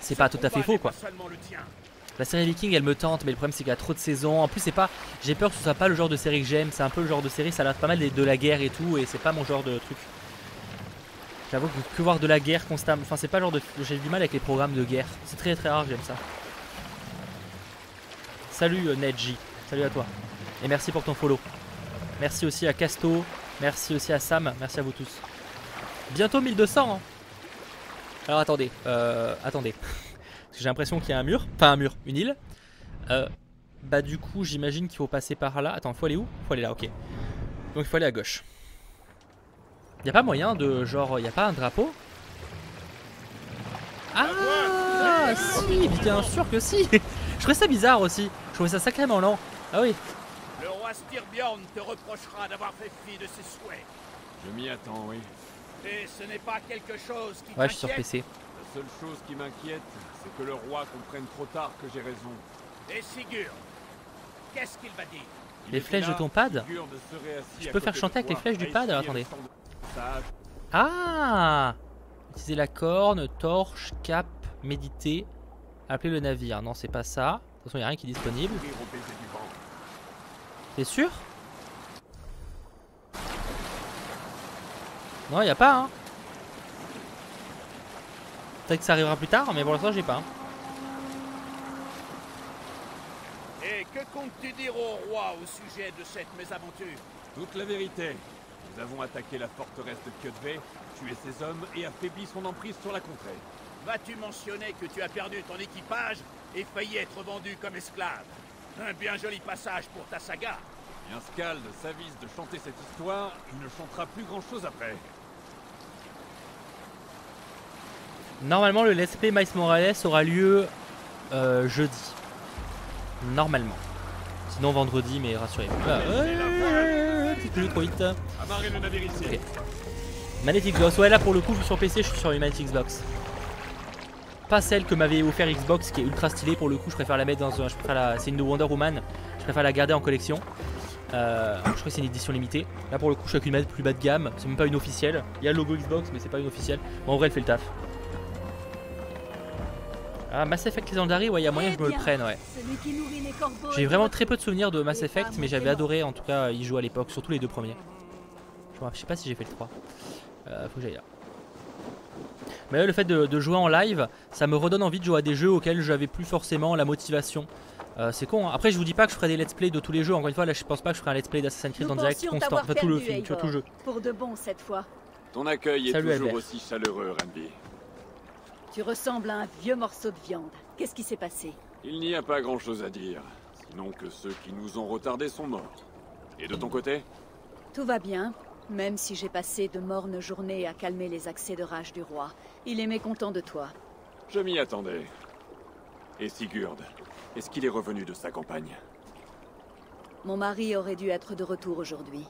c'est pas tout à fait faux quoi. La série Viking elle me tente, mais le problème c'est qu'il y a trop de saisons. En plus c'est pas, j'ai peur que ce soit pas le genre de série que j'aime. C'est un peu le genre de série, ça a l'air pas mal de la guerre et tout, et c'est pas mon genre de truc. J'avoue que voir de la guerre constamment, enfin c'est pas le genre de, j'ai du mal avec les programmes de guerre. C'est très rare que j'aime ça. Salut Nedji, salut à toi. Et merci pour ton follow. Merci aussi à Casto, merci aussi à Sam, merci à vous tous. Bientôt 1200 hein. Alors attendez, attendez. Parce que j'ai l'impression qu'il y a un mur, enfin un mur, une île. Bah du coup j'imagine qu'il faut passer par là. Attends, faut aller où? Faut aller là, ok. Donc il faut aller à gauche. Y a pas moyen de genre, y a pas un drapeau? Ah si, bien sûr que si. Je trouvais ça bizarre aussi. Je trouvais ça sacrément lent. Ah oui. Le roi Styrbjorn te reprochera d'avoir fait fi de ses souhaits. Je m'y attends, oui. Et ce n'est pas quelque chose qui Ouais, je suis sur PC. La seule chose qui m'inquiète, c'est que le roi comprenne trop tard que j'ai raison. Et Sigurd, qu'est-ce qu'il va dire? Les flèches de ton pad? Je peux faire chanter avec les flèches du pad? Alors attendez. Ah! Utiliser la corne, torche, cap, méditer, appeler le navire. Non, c'est pas ça. De toute façon, il n'y a rien qui est disponible. T'es sûr? Non, il n'y a pas, hein. Peut-être que ça arrivera plus tard, mais pour l'instant, j'ai pas. Et que comptes-tu dire au roi au sujet de cette mésaventure? Toute la vérité. Nous avons attaqué la forteresse de Kjötve, tué ses hommes et affaibli son emprise sur la contrée. Vas-tu mentionner que tu as perdu ton équipage et failli être vendu comme esclave? Un bien joli passage pour ta saga. Bien Skald s'avise de chanter cette histoire, il ne chantera plus grand-chose après. Normalement, le let's play Miles Morales aura lieu jeudi. Normalement. Sinon vendredi, mais rassurez-vous. Petit jeu trop vite. Amarrez le navire ici. Okay. Magnetic Xbox. Ouais, là pour le coup, je suis sur PC, je suis sur une Magnetic Xbox. Pas celle que m'avait offert Xbox qui est ultra stylée pour le coup. Je préfère la mettre dans un. C'est une de Wonder Woman. Je préfère la garder en collection. Je crois que c'est une édition limitée. Là pour le coup, je suis avec une manette plus bas de gamme. C'est même pas une officielle. Il y a le logo Xbox, mais c'est pas une officielle. Bon, en vrai, elle fait le taf. Ah, Mass Effect Legendary, ouais, il y a moyen que je me le prenne, ouais. J'ai vraiment très peu de souvenirs de Mass Effect, mais j'avais adoré en tout cas y jouer à l'époque, surtout les deux premiers. Je sais pas si j'ai fait le 3. Faut que j'aille là. Mais ouais, le fait de jouer en live, ça me redonne envie de jouer à des jeux auxquels j'avais plus forcément la motivation. C'est con, hein. Après je vous dis pas que je ferai des let's play de tous les jeux, encore une fois là je pense pas que je ferai un let's play d'Assassin's Creed en direct constant, enfin tout le film, tu vois, tout le jeu. Pour de bon cette fois. Ton accueil est Salut, toujours Albert. aussi chaleureux, Ranby. Tu ressembles à un vieux morceau de viande. Qu'est-ce qui s'est passé? Il n'y a pas grand-chose à dire, sinon que ceux qui nous ont retardés sont morts. Et de ton côté? Tout va bien, même si j'ai passé de mornes journées à calmer les accès de rage du roi. Il est mécontent de toi. Je m'y attendais. Et Sigurd, est-ce qu'il est revenu de sa campagne? Mon mari aurait dû être de retour aujourd'hui.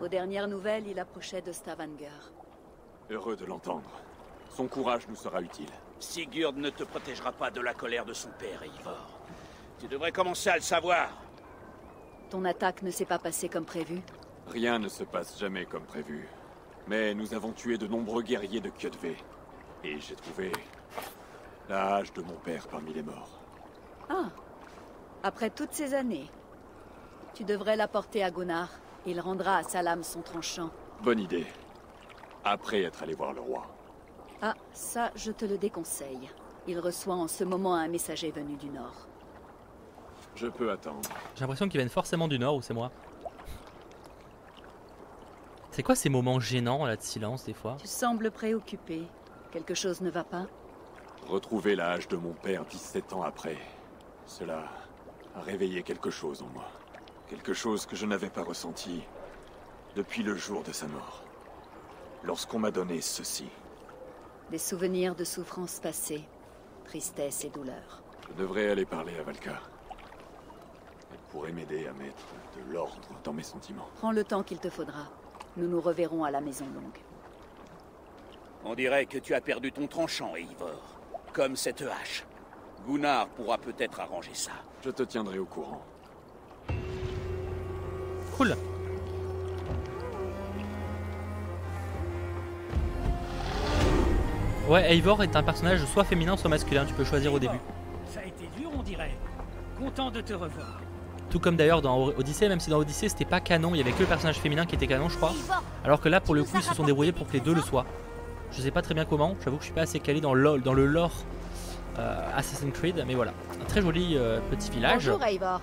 Aux dernières nouvelles, il approchait de Stavanger. Heureux de l'entendre. Son courage nous sera utile. Sigurd ne te protégera pas de la colère de son père, Eivor. Tu devrais commencer à le savoir. Ton attaque ne s'est pas passée comme prévu? Rien ne se passe jamais comme prévu. Mais nous avons tué de nombreux guerriers de Kjötve. Et j'ai trouvé la hache de mon père parmi les morts. Ah. Après toutes ces années. Tu devrais la porter à Gunnar. Il rendra à sa lame son tranchant. Bonne idée. Après être allé voir le roi. Ah, ça, je te le déconseille. Il reçoit en ce moment un messager venu du nord. Je peux attendre. J'ai l'impression qu'ils viennent forcément du nord ou c'est moi. C'est quoi ces moments gênants là de silence des fois? Tu sembles préoccupé. Quelque chose ne va pas? Retrouver la hache de mon père 17 ans après. Cela a réveillé quelque chose en moi. Quelque chose que je n'avais pas ressenti depuis le jour de sa mort. Lorsqu'on m'a donné ceci. Des souvenirs de souffrances passées, tristesse et douleur. Je devrais aller parler à Valka. Elle pourrait m'aider à mettre de l'ordre dans mes sentiments. Prends le temps qu'il te faudra. Nous nous reverrons à la Maison Longue. On dirait que tu as perdu ton tranchant, Eivor. Comme cette hache. Gunnar pourra peut-être arranger ça. Je te tiendrai au courant. Cool. Ouais, Eivor est un personnage soit féminin soit masculin, tu peux choisir au début. Ça a été dur, on dirait. Content de te revoir. Tout comme d'ailleurs dans Odyssey, même si dans Odyssey c'était pas canon, il y avait que le personnage féminin qui était canon, je crois. Alors que là, pour le coup, ils se sont débrouillés pour que les deux le soient. Je sais pas très bien comment, j'avoue que je suis pas assez calé dans le lore Assassin's Creed, mais voilà. Un très joli petit village. Bonjour, Eivor.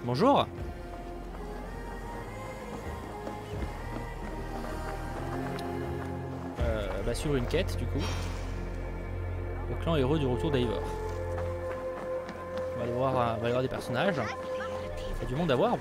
Bonjour. Bah sur une quête du coup. Le clan heureux du retour d'Eivor. On va aller voir des personnages. Il y a du monde à voir.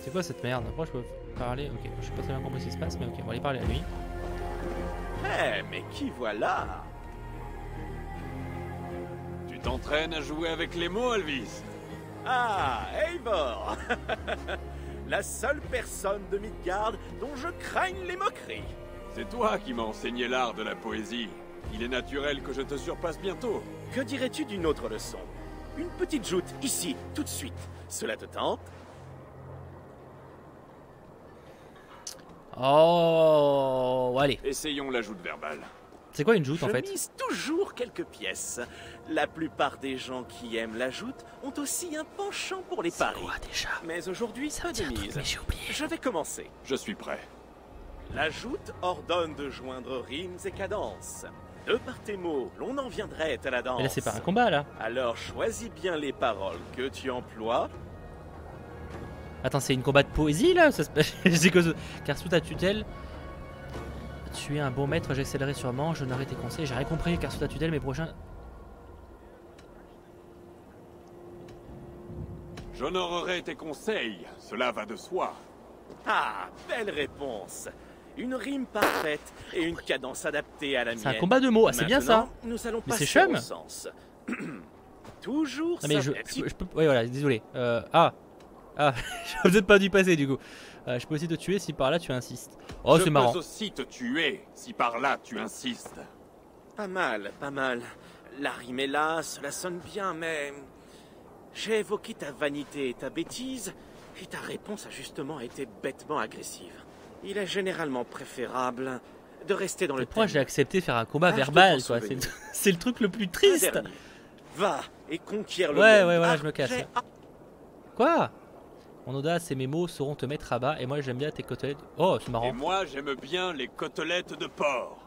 C'est quoi cette merde? Pourquoi je peux parler? Ok, je sais pas très bien comment ça se passe, mais ok, on va aller parler à lui. Eh, mais qui voilà? Tu t'entraînes à jouer avec les mots, Alvis? Ah, Eivor. La seule personne de Midgard dont je craigne les moqueries. C'est toi qui m'as enseigné l'art de la poésie. Il est naturel que je te surpasse bientôt. Que dirais-tu d'une autre leçon? Une petite joute, ici, tout de suite. Cela te tente? Oh, allez. Essayons la joute verbale. C'est quoi une joute en fait? Je mise toujours quelques pièces. La plupart des gens qui aiment la joute ont aussi un penchant pour les paris. Quoi déjà? Mais aujourd'hui, peu de mise. Mais j'ai oublié. Je vais commencer. Je suis prêt. La joute ordonne de joindre rimes et cadences. De par tes mots, l'on en viendrait à la danse. Mais là c'est pas un combat là. Alors choisis bien les paroles que tu emploies. Attends, c'est une combat de poésie là? C'est que... Car sous ta tutelle, tu es un bon maître, j'accélérerai sûrement, je n'aurai tes conseils, j'ai rien compris, car sous ta tutelle, mes prochains... J'honorerai tes conseils, cela va de soi. Ah, belle réponse. Une rime parfaite et une cadence adaptée à la mienne. C'est un combat de mots, c'est bien ça. Nous allons mais c'est passer chum. au sens. Toujours non, mais ça. je peux... Ouais voilà, désolé. Ah, j'aurais peut-être pas dû passer du coup. Je peux aussi te tuer si par là tu insistes. Oh c'est marrant. Je peux aussi te tuer si par là tu insistes. Pas mal, pas mal. La rime est là, cela sonne bien, mais... J'ai évoqué ta vanité et ta bêtise, et ta réponse a justement été bêtement agressive. Il est généralement préférable de rester dans le Pourquoi thème. j'ai accepté de faire un combat Ah, verbal je te quoi? pense C'est le truc le plus Un triste. dernier. Va et conquiert le Ouais, monde. ouais, voilà, Ah, je me casse. j'ai- Quoi? Mon audace et mes mots sauront te mettre à bas, et moi j'aime bien tes côtelettes. Oh, c'est Et marrant. moi j'aime bien les côtelettes de porc.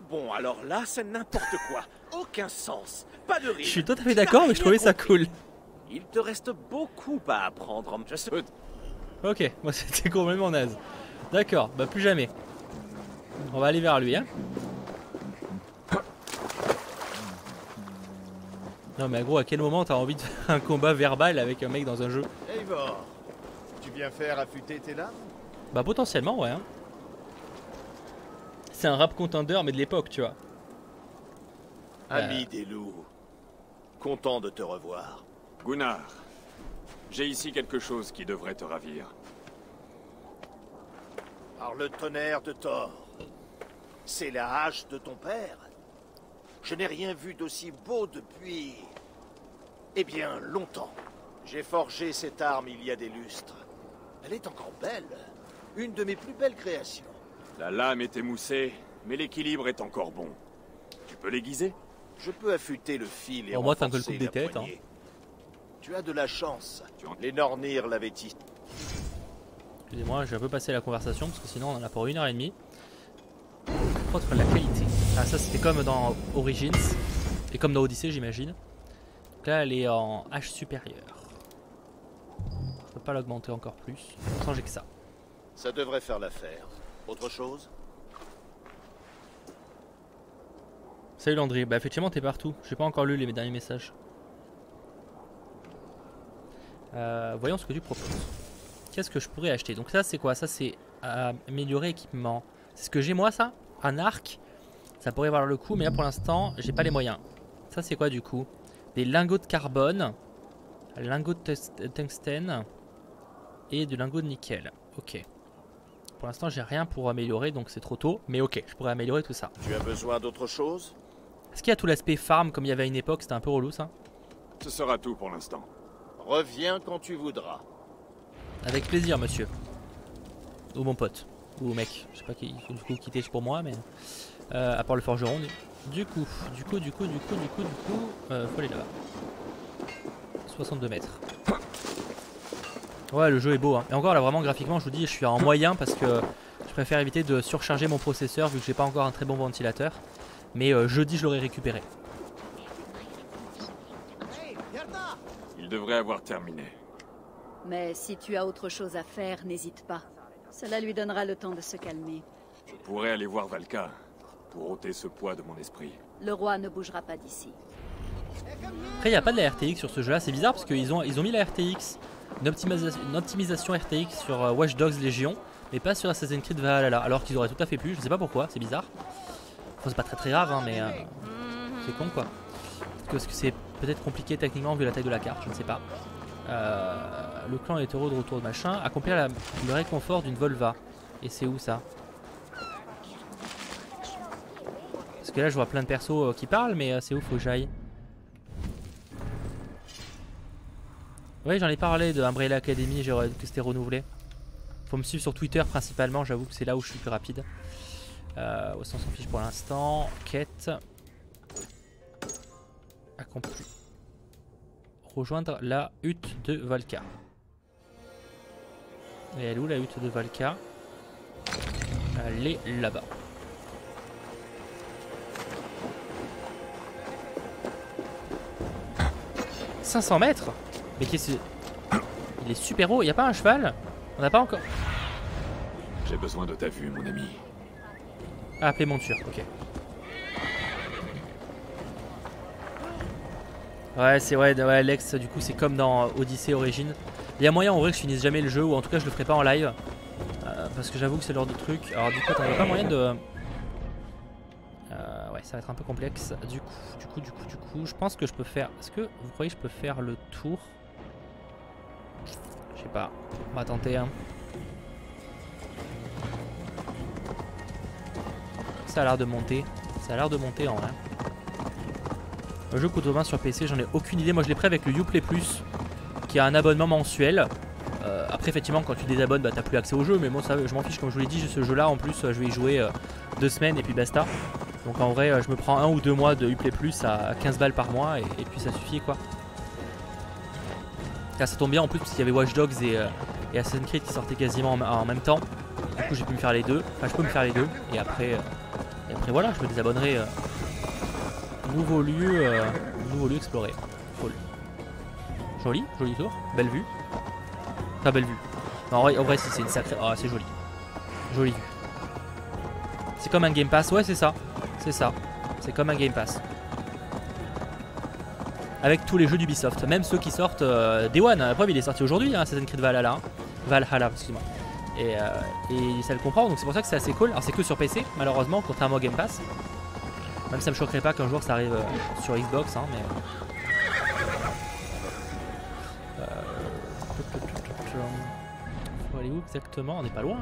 Bon, alors là, c'est n'importe quoi. Aucun sens. Pas de rime. Je suis tout à fait Tu n'as d'accord, mais je trouvais rien ça compris. cool. Il te reste beaucoup à apprendre. Je sais... Ok, moi c'était complètement naze. D'accord, bah plus jamais. On va aller vers lui, hein. Non mais gros, à quel moment t'as envie de faire un combat verbal avec un mec dans un jeu? Eivor, tu viens faire affûter tes lames? Bah potentiellement, ouais. Hein. C'est un rap contender, mais de l'époque, tu vois. Ami des loups, content de te revoir. Gunnar, j'ai ici quelque chose qui devrait te ravir. Par le tonnerre de Thor. C'est la hache de ton père? Je n'ai rien vu d'aussi beau depuis... Eh bien, longtemps. J'ai forgé cette arme il y a des lustres. Elle est encore belle. Une de mes plus belles créations. La lame est émoussée, mais l'équilibre est encore bon. Tu peux l'aiguiser? Je peux affûter le fil et Bon, moi, t'as un peu le renforcer coup des la têtes, poignée. Tu as de la chance. Tu en- Les Nornir l'avaient dit. Excusez-moi, j'ai un peu passé la conversation parce que sinon on en a pour 1h30. Contre la qualité. Ah, ça c'était comme dans Origins et comme dans Odyssey, j'imagine. Donc là, elle est en H supérieur. Je peux pas l'augmenter encore plus. Pourtant, j'ai que ça. Ça devrait faire l'affaire. Autre chose? Salut Landry, bah effectivement t'es partout, j'ai pas encore lu les derniers messages. Voyons ce que tu proposes. Qu'est-ce que je pourrais acheter? Donc ça c'est quoi? Ça c'est améliorer équipement. C'est ce que j'ai moi ça? Un arc? Ça pourrait valoir le coup mais là pour l'instant j'ai pas les moyens. Ça c'est quoi du coup? Des lingots de carbone, lingots de tungstène et du lingot de nickel. Ok. Pour l'instant j'ai rien pour améliorer donc c'est trop tôt. Mais ok, je pourrais améliorer tout ça. Tu as besoin d'autre chose? Est-ce qu'il y a tout l'aspect farm comme il y avait à une époque? C'était un peu relou ça. Ce sera tout pour l'instant. Reviens quand tu voudras. Avec plaisir monsieur. Ou mon pote. Ou mec. Je sais pas qui du coup quitter pour moi mais... à part le forgeron. Du coup, faut aller là-bas. 62 mètres. Ouais le jeu est beau hein. Et encore là vraiment graphiquement je vous dis je suis en moyen parce que je préfère éviter de surcharger mon processeur vu que j'ai pas encore un très bon ventilateur. Mais jeudi je l'aurai récupéré. Il devrait avoir terminé. Mais si tu as autre chose à faire, n'hésite pas. Cela lui donnera le temps de se calmer. Je pourrais aller voir Valka pour ôter ce poids de mon esprit. Le roi ne bougera pas d'ici. Après il n'y a pas de la RTX sur ce jeu là, c'est bizarre parce qu'ils ont mis la RTX, une optimisation RTX sur Watch Dogs Légion, mais pas sur Assassin's Creed Valhalla, alors qu'ils auraient tout à fait pu, je sais pas pourquoi, c'est bizarre. Enfin c'est pas très grave hein, mais c'est con quoi. Parce que c'est peut-être compliqué techniquement vu la taille de la carte, je ne sais pas. Le clan est heureux de retour de machin. Accomplir le réconfort d'une Volva. Et c'est où ça? Parce que là je vois plein de persos qui parlent, mais c'est où faut que j'aille? Oui, j'en ai parlé de Umbrella Academy, que c'était renouvelé. Faut me suivre sur Twitter principalement, j'avoue que c'est là où je suis le plus rapide. On s'en fiche pour l'instant. Quête. Accompli. Rejoindre la hutte de Valka. Et elle est où la hutte de Valka? Elle est là-bas. « 500 mètres. Mais qu'est-ce que... Il est super haut, il n'y a pas un cheval? On n'a pas encore... J'ai besoin de ta vue, mon ami. Ah, appeler monture, ok. Ouais, c'est ouais, Lex, du coup, c'est comme dans Odyssey Origins. Il y a moyen en vrai que je finisse jamais le jeu, ou en tout cas je le ferai pas en live. Parce que j'avoue que c'est le genre de truc. Alors du coup, il n'y a pas moyen de... ouais, ça va être un peu complexe. Du coup, je pense que je peux faire... Est-ce que vous croyez que je peux faire le tour? Je sais pas. On va tenter, hein. Ça a l'air de monter. Ça a l'air de monter en vrai. Le jeu coûte 20 sur PC, j'en ai aucune idée. Moi je l'ai pris avec le Uplay Plus, qui a un abonnement mensuel. Après effectivement quand tu désabonnes bah t'as plus accès au jeu, mais moi ça, je m'en fiche, comme je vous l'ai dit, ce jeu là en plus je vais y jouer 2 semaines et puis basta. Donc en vrai je me prends 1 ou 2 mois de Uplay Plus à 15 balles par mois et puis ça suffit quoi. Là ça tombe bien en plus parce qu'il y avait Watch Dogs et Assassin's Creed qui sortaient quasiment en même temps. Du coup j'ai pu me faire les deux, enfin je peux me faire les deux et après voilà je me désabonnerai. Nouveau lieu exploré. Cool. Joli tour, belle vue. Enfin belle vue. Non, en vrai c'est une sacrée... Ah c'est joli. Jolie vue. C'est comme un Game Pass, ouais c'est ça. C'est ça. C'est comme un Game Pass. Avec tous les jeux d'Ubisoft, même ceux qui sortent Day One. La preuve il est sorti aujourd'hui, hein, Assassin's Creed Valhalla. Valhalla, excuse-moi. Et ça le comprend, donc c'est pour ça que c'est assez cool. Alors c'est que sur PC, malheureusement, contrairement au Game Pass. Même ça me choquerait pas qu'un jour ça arrive sur Xbox, hein, mais... Faut aller où exactement? On n'est pas loin.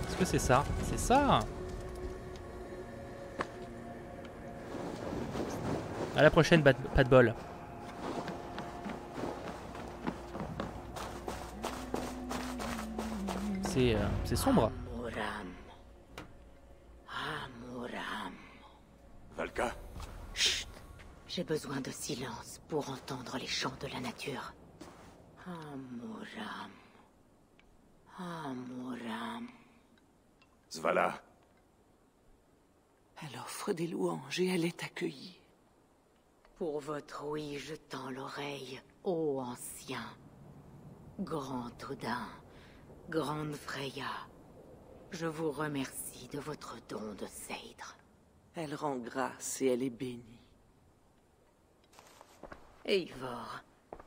Est-ce que c'est ça? C'est ça! À la prochaine, pas de bol. C'est sombre. Valka? Chut! J'ai besoin de silence pour entendre les chants de la nature. Amuram. Amuram. Svala. Elle offre des louanges et elle est accueillie. Pour votre oui, je tends l'oreille, ô ancien. Grand Odin, grande Freya, je vous remercie de votre don de Seidr. Elle rend grâce et elle est bénie. Eivor,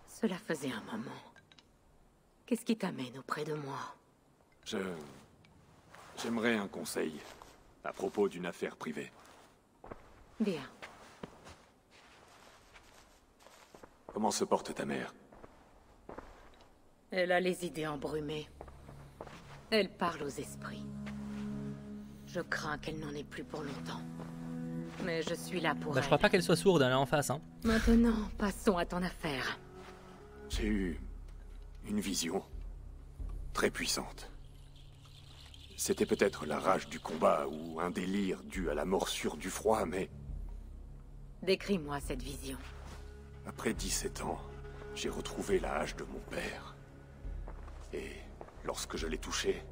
cela faisait un moment. Qu'est-ce qui t'amène auprès de moi? J'aimerais un conseil à propos d'une affaire privée. Bien. Comment se porte ta mère? Elle a les idées embrumées. Elle parle aux esprits. Je crains qu'elle n'en ait plus pour longtemps. Mais je suis là pour elle. Je crois pas qu'elle soit sourde, elle est en face. Hein. Maintenant, passons à ton affaire. J'ai eu une vision très puissante. C'était peut-être la rage du combat ou un délire dû à la morsure du froid, mais... Décris-moi cette vision. Après 17 ans, j'ai retrouvé la hache de mon père. Et lorsque je l'ai touchée,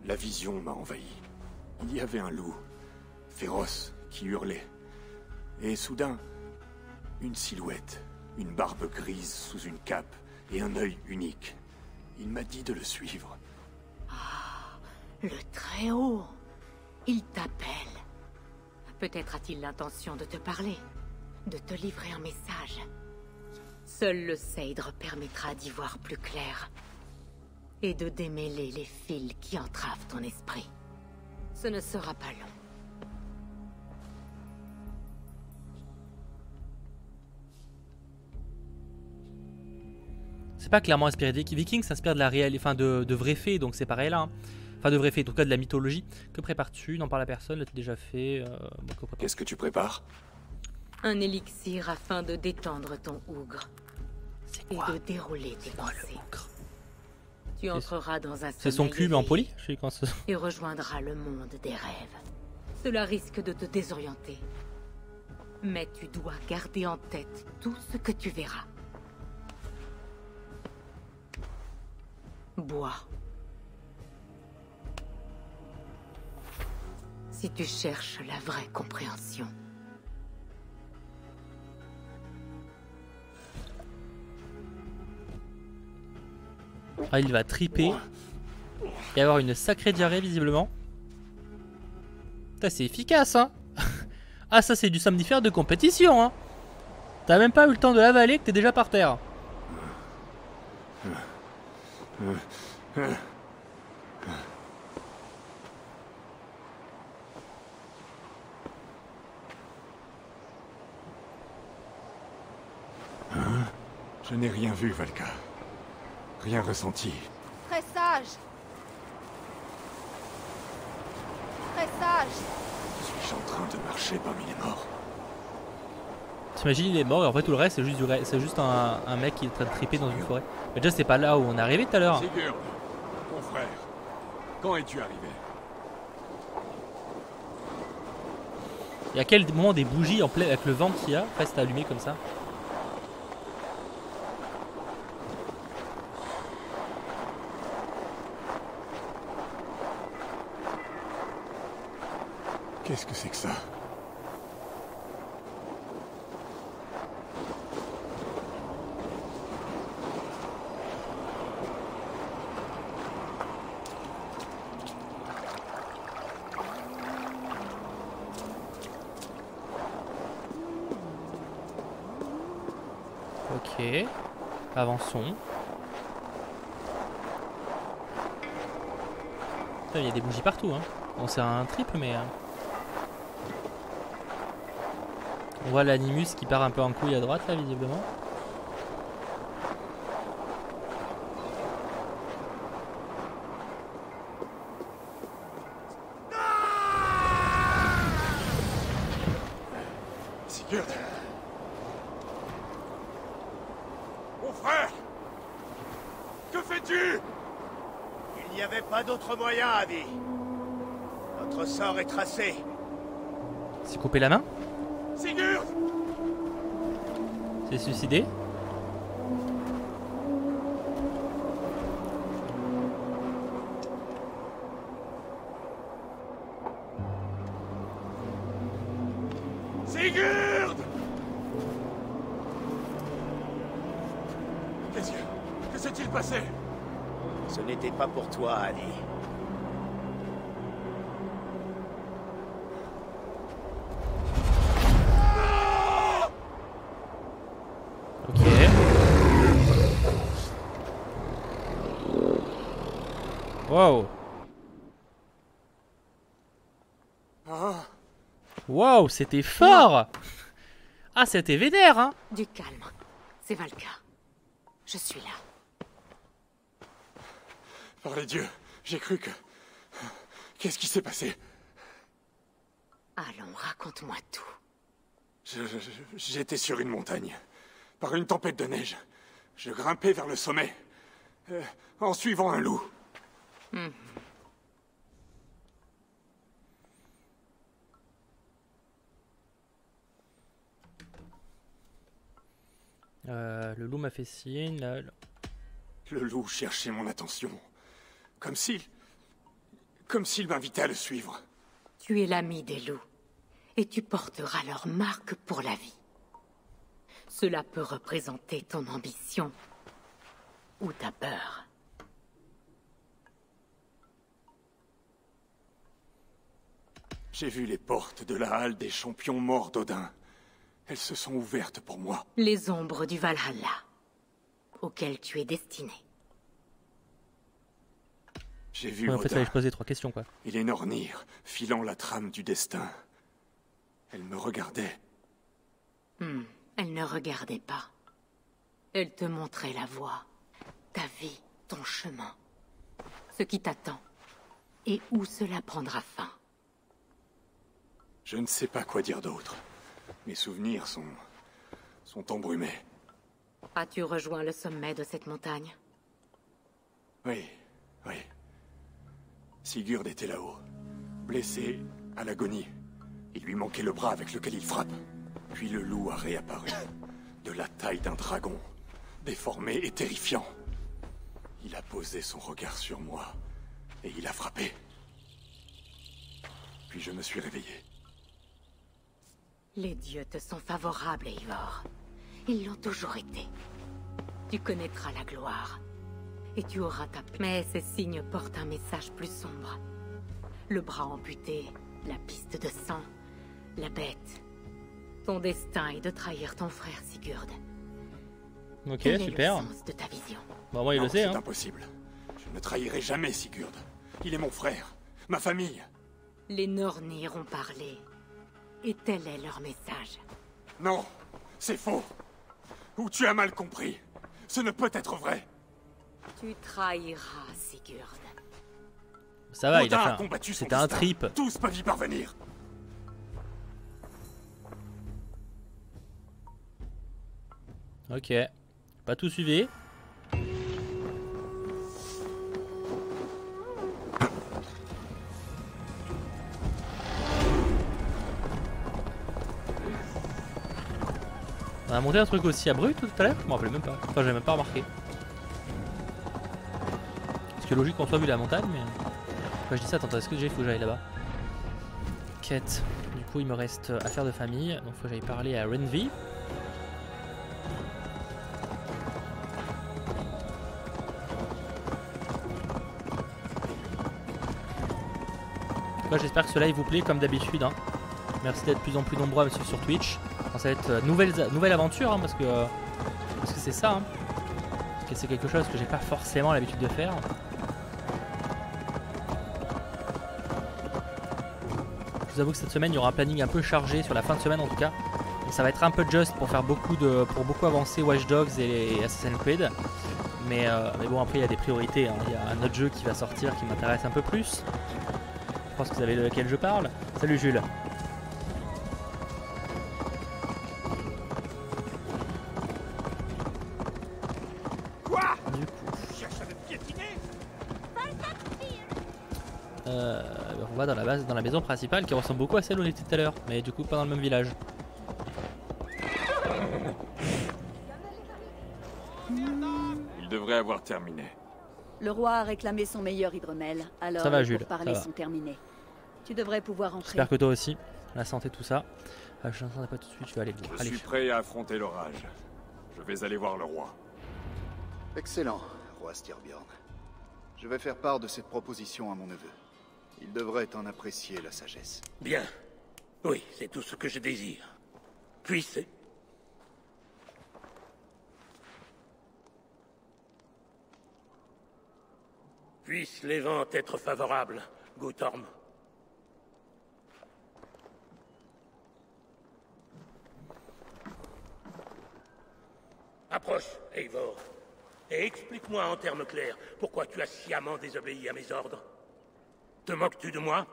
la vision m'a envahi. Il y avait un loup, féroce, qui hurlait. Et soudain, une silhouette, une barbe grise sous une cape et un œil unique. Il m'a dit de le suivre. Ah, le Très-Haut. Il t'appelle. Peut-être a-t-il l'intention de te parler, de te livrer un message. Seul le Seidr permettra d'y voir plus clair et de démêler les fils qui entravent ton esprit. Ce ne sera pas long. pas clairement inspiré des Vikings, s'inspire de la réelle, enfin de vrais faits, donc c'est pareil là. Hein. Enfin de vrais faits, en tout cas de la mythologie. Que prépares-tu? N'en parle à personne, l'as-tu déjà fait? Qu'est-ce que tu prépares? Un élixir afin de détendre ton ougre. Et de dérouler tes pensées. Tu entreras dans un C'est son cul mais en poli? Je sais quand et rejoindras le monde des rêves. Cela risque de te désorienter. Mais tu dois garder en tête tout ce que tu verras. Bois. Si tu cherches la vraie compréhension. Ah, il va triper et avoir une sacrée diarrhée visiblement. Putain, c'est efficace, hein. Ah, ça c'est du somnifère de compétition, hein. T'as même pas eu le temps de l'avaler que t'es déjà par terre. Je n'ai rien vu, Valka. Rien ressenti. Très sage. Très sage. Suis-je en train de marcher parmi les morts? T'imagines, il est mort et en fait tout le reste c'est juste un mec qui est en train de triper dans une forêt. Mais déjà c'est pas là où on est arrivé tout à l'heure. Sigurd, ton frère, quand es-tu arrivé? Et à quel moment des bougies en plein avec le vent qu'il y a restent allumées comme ça? Qu'est-ce que c'est que ça? Ok, avançons. Putain, il y a des bougies partout, hein. Bon, c'est un triple, mais... On voit l'animus qui part un peu en couille à droite, là, visiblement. Sigurd! Mon frère! Que fais-tu? Il n'y avait pas d'autre moyen, Adi. Notre sort est tracé. C'est coupé la main? Sigurd! C'est suicidé? Sigurd! Que s'est-il passé? Ce n'était pas pour toi, Adi. Wow. Wow, c'était fort. Ah, c'était vénère, hein. Du calme. C'est Valka. Je suis là. Par les dieux, j'ai cru que... Qu'est-ce qui s'est passé? Allons, raconte-moi tout. J'étais sur une montagne. Par une tempête de neige. Je grimpais vers le sommet. En suivant un loup. Le loup m'a fait signe. Là. Le loup cherchait mon attention. Comme s'il m'invitait à le suivre. Tu es l'ami des loups. Et tu porteras leur marque pour la vie. Cela peut représenter ton ambition. Ou ta peur. J'ai vu les portes de la halle des champions morts d'Odin. Elles se sont ouvertes pour moi. Les ombres du Valhalla, auxquelles tu es destiné. J'ai vu en fait, il Odin. fallait que je posais 3 questions, quoi. Il est Nornir, filant la trame du destin. Elle me regardait. Elle ne regardait pas. Elle te montrait la voie. ta vie, ton chemin, ce qui t'attend, et où cela prendra fin. Je ne sais pas quoi dire d'autre. Mes souvenirs sont embrumés. As-tu rejoint le sommet de cette montagne? Oui, oui. Sigurd était là-haut, blessé à l'agonie. Il lui manquait le bras avec lequel il frappe. Puis le loup a réapparu, de la taille d'un dragon, déformé et terrifiant. Il a posé son regard sur moi, et il a frappé. Puis je me suis réveillé. Les dieux te sont favorables, Eivor. Ils l'ont toujours été. Tu connaîtras la gloire. Et tu auras ta paix. Mais ces signes portent un message plus sombre. Le bras amputé, la piste de sang, la bête. Ton destin est de trahir ton frère Sigurd. Ok, Quel super. est le sens de ta vision? Bon, moi il le sait, C'est hein. impossible. Je ne trahirai jamais Sigurd. Il est mon frère, ma famille. Les Nornir ont parlé. Et tel est leur message. Non, c'est faux. Ou tu as mal compris. Ce ne peut être vrai. Tu trahiras Sigurd. Ça va, il Odin a a fait un... combattu son C'était un destin. trip. Tous peuvent y parvenir. Ok. Pas tout suivi. On a monté un truc aussi abrupt tout à l'heure? Je m'en rappelais même pas. Enfin, j'avais même pas remarqué. Ce qui est logique qu'on soit vu la montagne, mais. Pourquoi je dis ça? Attends, est-ce que il faut que j'aille là-bas? Quête. Du coup, il me reste affaire de famille. Donc, faut que j'aille parler à Renvi. J'espère que ce live vous plaît comme d'habitude. Hein. Merci d'être de plus en plus nombreux à me suivre sur Twitch. Alors, ça va être nouvelle aventure hein, parce que c'est ça. Hein. Parce que c'est quelque chose que j'ai pas forcément l'habitude de faire. Je vous avoue que cette semaine il y aura un planning un peu chargé sur la fin de semaine en tout cas. Donc ça va être un peu juste pour faire beaucoup avancer Watch Dogs et Assassin's Creed. Mais bon après il y a des priorités. Hein. Il y a un autre jeu qui va sortir qui m'intéresse un peu plus. Je pense que vous savez de lequel je parle. Salut Jules. Quoi? Du coup. Tu cherches à me piétiner? On va dans la maison principale qui ressemble beaucoup à celle où on était tout à l'heure, mais du coup pas dans le même village. Il devrait avoir terminé. Le roi a réclamé son meilleur hydromel, alors Ça va, les Jules, pourparlers ça va. sont terminés. Tu devrais pouvoir entrer. J'espère que toi aussi. La santé, tout ça. Je n'entendais pas tout de suite, je vais aller. Je suis prêt à affronter l'orage. Je vais aller voir le roi. Excellent, roi Styrbjorn. Je vais faire part de cette proposition à mon neveu. Il devrait en apprécier la sagesse. Bien. Oui, c'est tout ce que je désire. Puisse... Puissent les vents être favorables, Guthorm. Approche, Eivor. Et explique-moi en termes clairs pourquoi tu as sciemment désobéi à mes ordres. Te moques-tu de moi?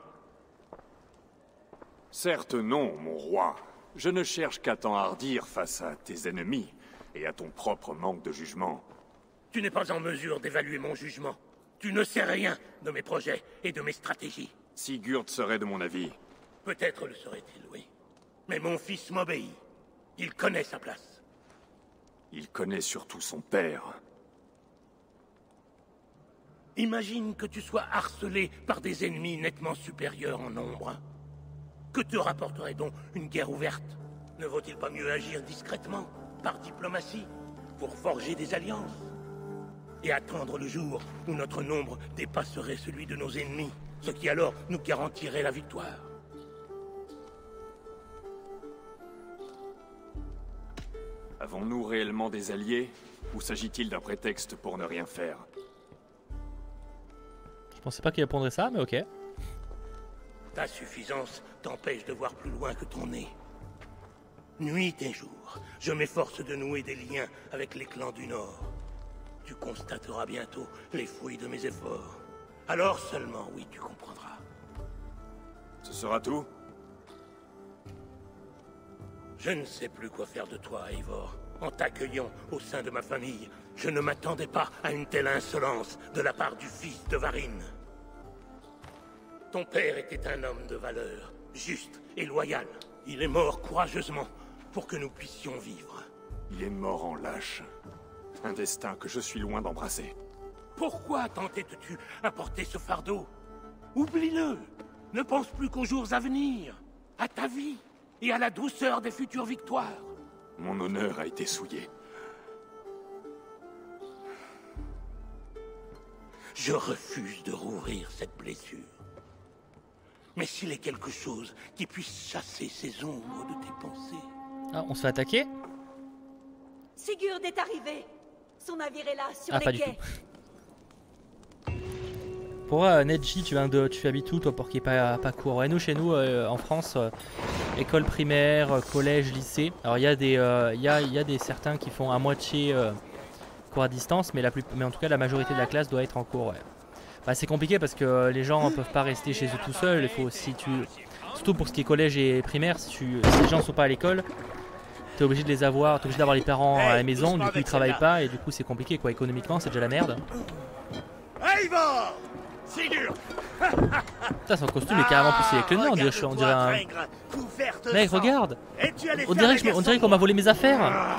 Certes non, mon roi. Je ne cherche qu'à t'enhardir face à tes ennemis et à ton propre manque de jugement. Tu n'es pas en mesure d'évaluer mon jugement. Tu ne sais rien de mes projets et de mes stratégies. Sigurd serait de mon avis. Peut-être le serait-il, oui. Mais mon fils m'obéit. Il connaît sa place. Il connaît surtout son père. Imagine que tu sois harcelé par des ennemis nettement supérieurs en nombre. Que te rapporterait donc une guerre ouverte? Ne vaut-il pas mieux agir discrètement, par diplomatie, pour forger des alliances? Et attendre le jour où notre nombre dépasserait celui de nos ennemis, ce qui alors nous garantirait la victoire. Avons-nous réellement des alliés? Ou s'agit-il d'un prétexte pour ne rien faire? Je pensais pas qu'il répondrait ça, mais ok. Ta suffisance t'empêche de voir plus loin que ton nez. Nuit et jour, je m'efforce de nouer des liens avec les clans du Nord. Tu constateras bientôt les fruits de mes efforts. Alors seulement, oui, tu comprendras. Ce sera tout? Je ne sais plus quoi faire de toi, Eivor. En t'accueillant au sein de ma famille, je ne m'attendais pas à une telle insolence de la part du fils de Varine. Ton père était un homme de valeur, juste et loyal. Il est mort courageusement pour que nous puissions vivre. Il est mort en lâche. Un destin que je suis loin d'embrasser. Pourquoi t'entêtes-tu à porter ce fardeau? Oublie-le. Ne pense plus qu'aux jours à venir, à ta vie et à la douceur des futures victoires. Mon honneur a été souillé. Je refuse de rouvrir cette blessure. Mais s'il est quelque chose qui puisse chasser ces ombres de tes pensées... Ah, on se fait attaquer? Sigurd est arrivé. Son navire est là, sur pas les du quais. tout. Pour Neji, tu habites où toi pour qu'il n'y ait pas cours? Ouais, nous, chez nous, en France, école primaire, collège, lycée. Alors il y a des certains qui font à moitié cours à distance, mais en tout cas la majorité de la classe doit être en cours. Ouais. Bah, c'est compliqué parce que les gens ne peuvent pas rester chez eux tout seuls. Il faut surtout pour ce qui est collège et primaire, si les gens ne sont pas à l'école, t'es obligé de les avoir, t'es obligé d'avoir les parents à la maison. Du coup ils travaillent pas et du coup c'est compliqué quoi. Économiquement c'est déjà la merde. Eivor! Sigurd! Putain, son costume est carrément poussé avec le nez, on dirait un... Mec, regarde! On dirait qu'on m'a volé mes affaires!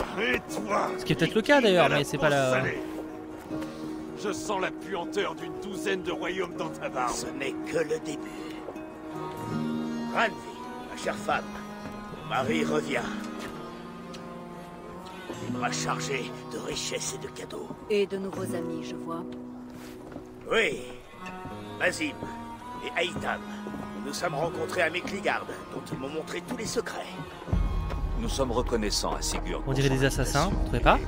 Ce qui est peut-être le cas d'ailleurs, mais c'est pas la... Je sens la puanteur d'une douzaine de royaumes dans ta barbe. Ce n'est que le début. Randvi, ma chère femme, mon mari revient. Les bras chargés de richesses et de cadeaux. Et de nouveaux amis, je vois. Oui, Mazim et Aïtam. Nous nous sommes rencontrés à Mekligard, dont ils m'ont montré tous les secrets. Nous sommes reconnaissants à Sigurd. On dirait des assassins, vous trouvez pas?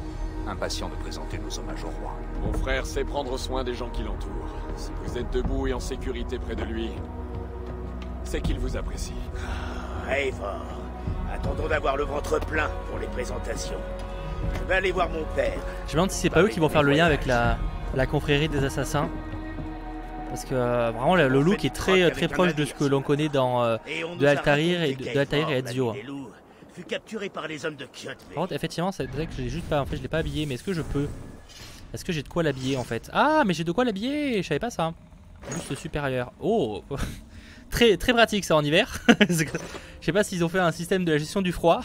Impatients de présenter nos hommages au roi. Mon frère sait prendre soin des gens qui l'entourent. Si vous êtes debout et en sécurité près de lui, c'est qu'il vous apprécie. Eivor, attendons d'avoir le ventre plein pour les présentations. Je vais aller voir mon père. Je me demande si c'est pas eux qui vont faire le lien avec la confrérie des assassins. Parce que vraiment le look est très proche de ce que l'on connaît dans de Altaïr et Ezio. Fut capturé par les hommes de Kyoto. Par contre, effectivement, c'est vrai que je l'ai juste pas, en fait, je l'ai pas habillé, mais est-ce que je peux? Est-ce que j'ai de quoi l'habiller en fait? Ah, mais j'ai de quoi l'habiller, je savais pas ça. Juste supérieur. Oh, très pratique ça en hiver. Je sais pas s'ils ont fait un système de la gestion du froid,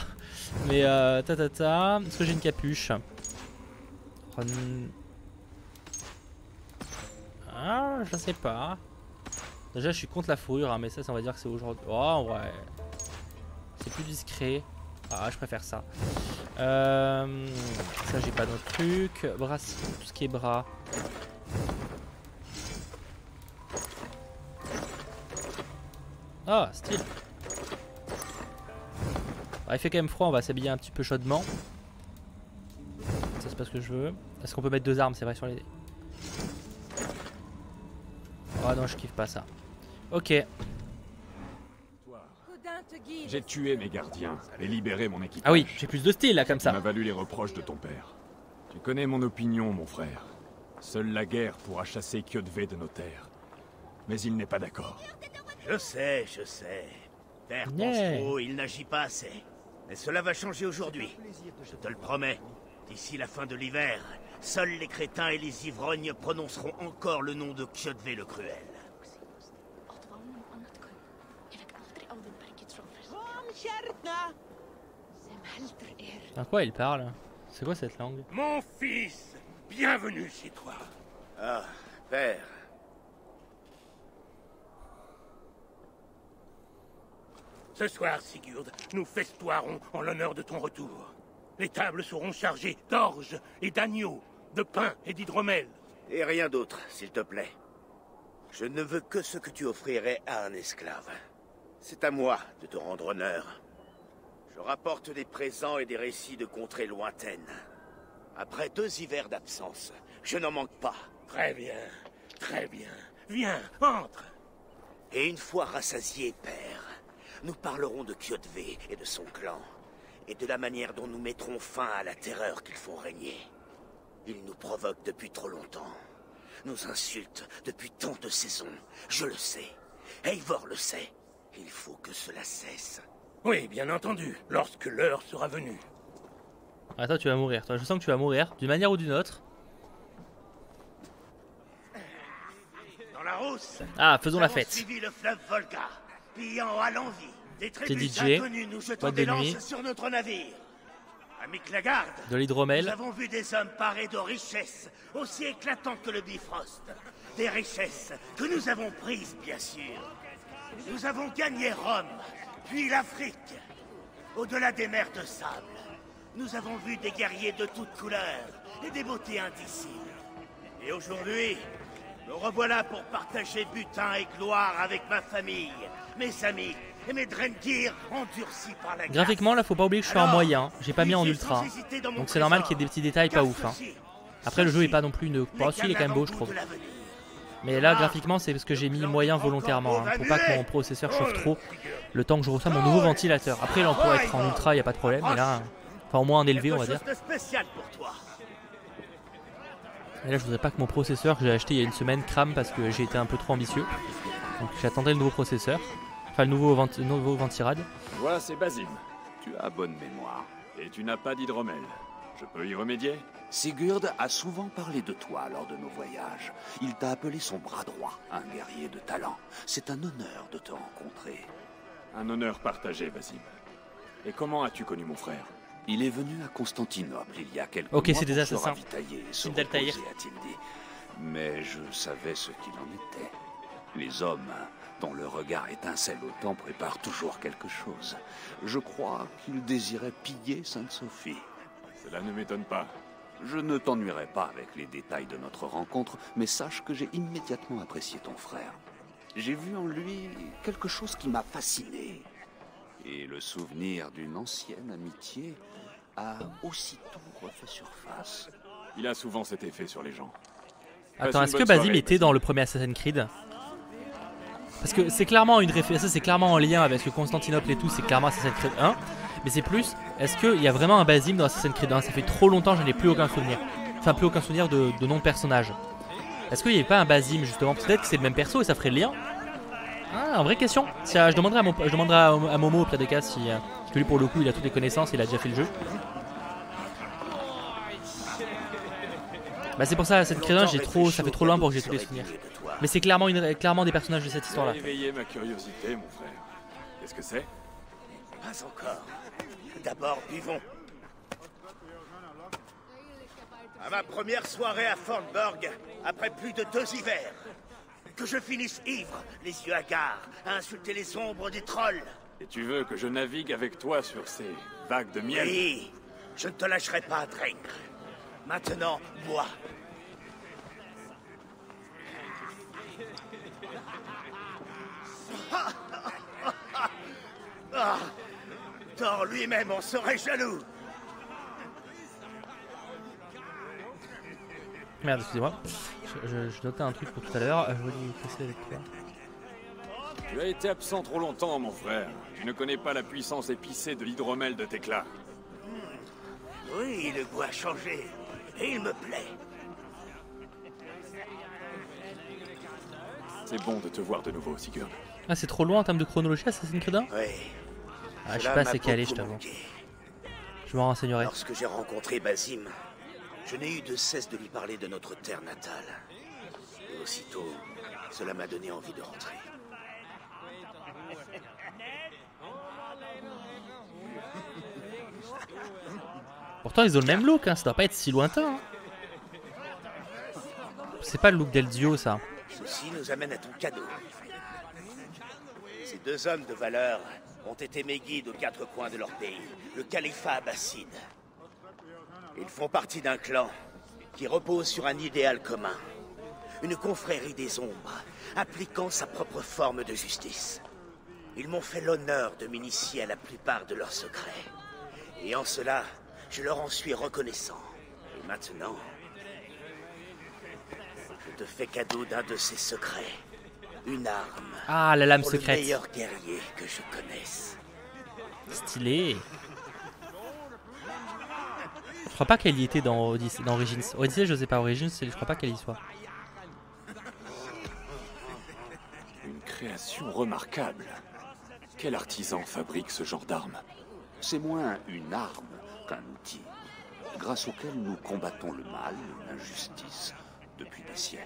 mais Est-ce que j'ai une capuche? Ah, je sais pas. Déjà, je suis contre la fourrure, hein, mais ça, on va dire que c'est aujourd'hui. Oh, ouais. C'est plus discret. Ah, je préfère ça. Ça, j'ai pas d'autres trucs. Brassier, tout ce qui est bras. Ah, style. Ah, il fait quand même froid, on va s'habiller un petit peu chaudement. Ça, c'est pas ce que je veux. Est-ce qu'on peut mettre 2 armes, c'est vrai, sur les... Oh non, je kiffe pas ça. Ok. J'ai tué mes gardiens et libéré mon équipage. Ah oui, j'ai plus de style là comme ça. Ça m'a valu les reproches de ton père. Tu connais mon opinion, mon frère. Seule la guerre pourra chasser Kjödve de nos terres. Mais il n'est pas d'accord. Je sais. Père pense trop, il n'agit pas assez. Mais cela va changer aujourd'hui. Je te le promets. D'ici la fin de l'hiver, seuls les crétins et les ivrognes prononceront encore le nom de Kjödve le Cruel. À quoi il parle? C'est quoi cette langue? Mon fils, bienvenue chez toi. Ah, père. Ce soir, Sigurd, nous festoirons en l'honneur de ton retour. Les tables seront chargées d'orge et d'agneaux, de pain et d'hydromel. Et rien d'autre, s'il te plaît. Je ne veux que ce que tu offrirais à un esclave. C'est à moi de te rendre honneur. Je rapporte des présents et des récits de contrées lointaines. Après 2 hivers d'absence, je n'en manque pas. Très bien, très bien. Viens, entre. Et une fois rassasié, père, nous parlerons de Kjödve et de son clan, et de la manière dont nous mettrons fin à la terreur qu'ils font régner. Il nous provoque depuis trop longtemps. Nous insulte depuis tant de saisons. Je le sais. Eivor le sait. Il faut que cela cesse. Oui, bien entendu, lorsque l'heure sera venue. Ah, toi, tu vas mourir. Toi, je sens que tu vas mourir, d'une manière ou d'une autre. Dans la rousse. Ah, faisons la nous avons fête. suivi le fleuve Volga, pillant à l'envi. Des C'est tribus DJ, inconnues nous jetant boîte des de nuit. lances sur notre navire. À Miklagarde, De l'hydromel. nous avons vu des hommes parés de richesses aussi éclatantes que le Bifrost. Des richesses que nous avons prises, bien sûr. Nous avons gagné Rome, puis l'Afrique. Au-delà des mers de sable, nous avons vu des guerriers de toutes couleurs et des beautés indicibles. Et aujourd'hui, me revoilà pour partager butin et gloire avec ma famille, mes amis et mes Drengir endurcis par la glace. Graphiquement, là, faut pas oublier que je suis en moyen. J'ai pas mis en ultra. Donc c'est normal qu'il y ait des petits détails pas ouf. Hein. Après, le jeu est pas non plus une. Bon, si, il est quand même beau, je trouve. Mais là, graphiquement, c'est parce que j'ai mis moyen volontairement. Hein, pour pas que mon processeur chauffe trop le temps que je reçois mon nouveau ventilateur. Après, là, on pourrait être en ultra, y a pas de problème. Mais là, enfin, au moins en élevé, on va dire. Et là, je voudrais pas que mon processeur que j'ai acheté il y a une semaine crame parce que j'ai été un peu trop ambitieux. Donc j'attendrai le nouveau processeur. Enfin, le nouveau ventirad. Voilà, c'est Basim. Tu as bonne mémoire. Et tu n'as pas d'hydromel. Je peux y remédier? Sigurd a souvent parlé de toi lors de nos voyages. Il t'a appelé son bras droit, un guerrier de talent. C'est un honneur de te rencontrer. Un honneur partagé, Basim. Et comment as-tu connu mon frère? Il est venu à Constantinople il y a quelques mois c'est des pour assassins. se ravitailler et se reposer, a-t-il dit. Mais je savais ce qu'il en était. Les hommes dont le regard étincelle autant préparent toujours quelque chose. Je crois qu'il désirait piller Sainte-Sophie. Cela ne m'étonne pas. Je ne t'ennuierai pas avec les détails de notre rencontre, mais sache que j'ai immédiatement apprécié ton frère. J'ai vu en lui quelque chose qui m'a fasciné. Et le souvenir d'une ancienne amitié a aussitôt refait surface. Il a souvent cet effet sur les gens. Attends, est-ce que Basim était dans le premier Assassin's Creed? Parce que c'est clairement une référence, c'est clairement en lien avec le Constantinople et tout, c'est clairement Assassin's Creed 1. Mais c'est plus, est-ce qu'il y a vraiment un Basim dans Assassin's Creed 1? Ça fait trop longtemps, j'en ai plus aucun souvenir. Enfin, plus aucun souvenir de nom de personnage. Est-ce qu'il n'y avait pas un Basim justement? Peut-être que c'est le même perso et ça ferait le lien. Ah, en vraie question. Je demanderai à Momo au pire des cas si. Parce que lui pour le coup il a toutes les connaissances, il a déjà fait le jeu. Bah c'est pour ça, Assassin's Creed 1, ça fait trop loin pour que j'ai tous les souvenirs. Mais c'est clairement des personnages de cette histoire-là. Éveillé ma curiosité, mon frère. Qu'est-ce que c'est? Pas encore. D'abord, buvons. À ma première soirée à Fornburg, après plus de 2 hivers, que je finisse ivre, les yeux hagards, à insulter les ombres des trolls. Et tu veux que je navigue avec toi sur ces vagues de miel? Oui, je ne te lâcherai pas, Drengr. Maintenant, bois. Ah, Thor lui-même en serait jaloux. Merde, excusez-moi. Je notais un truc pour tout à l'heure. Je voulais passer avec toi. Tu as été absent trop longtemps, mon frère. Tu ne connais pas la puissance épicée de l'hydromel de Tekla. Oui, le goût a changé. Et il me plaît. C'est bon de te voir de nouveau, Sigurd. Ah, c'est trop loin en termes de chronologie, Assassin's Creed 1? Oui. Ah, je suis pas assez calé, je t'avoue. Je me renseignerai. Lorsque j'ai rencontré Basim, je n'ai eu de cesse de lui parler de notre terre natale. Et aussitôt, cela m'a donné envie de rentrer. Pourtant, ils ont le même look, hein. Ça doit pas être si lointain. Hein. C'est pas le look d'Eldio, ça. Ceci nous amène à ton cadeau. Ces 2 hommes de valeur ont été mes guides aux 4 coins de leur pays, le califat abbasside. Ils font partie d'un clan qui repose sur un idéal commun. Une confrérie des ombres, appliquant sa propre forme de justice. Ils m'ont fait l'honneur de m'initier à la plupart de leurs secrets. Et en cela, je leur en suis reconnaissant. Et maintenant, je te fais cadeau d'un de ces secrets. Une arme. Ah, la lame pour secrète. Le meilleur guerrier que je connaisse. Stylé. crois pas qu'elle y était dans Origins. Odyssey, je sais pas. Origins, je crois pas qu'elle y soit. Une création remarquable. Quel artisan fabrique ce genre d'arme? C'est moins une arme qu'un outil, grâce auquel nous combattons le mal et l'injustice depuis des siècles.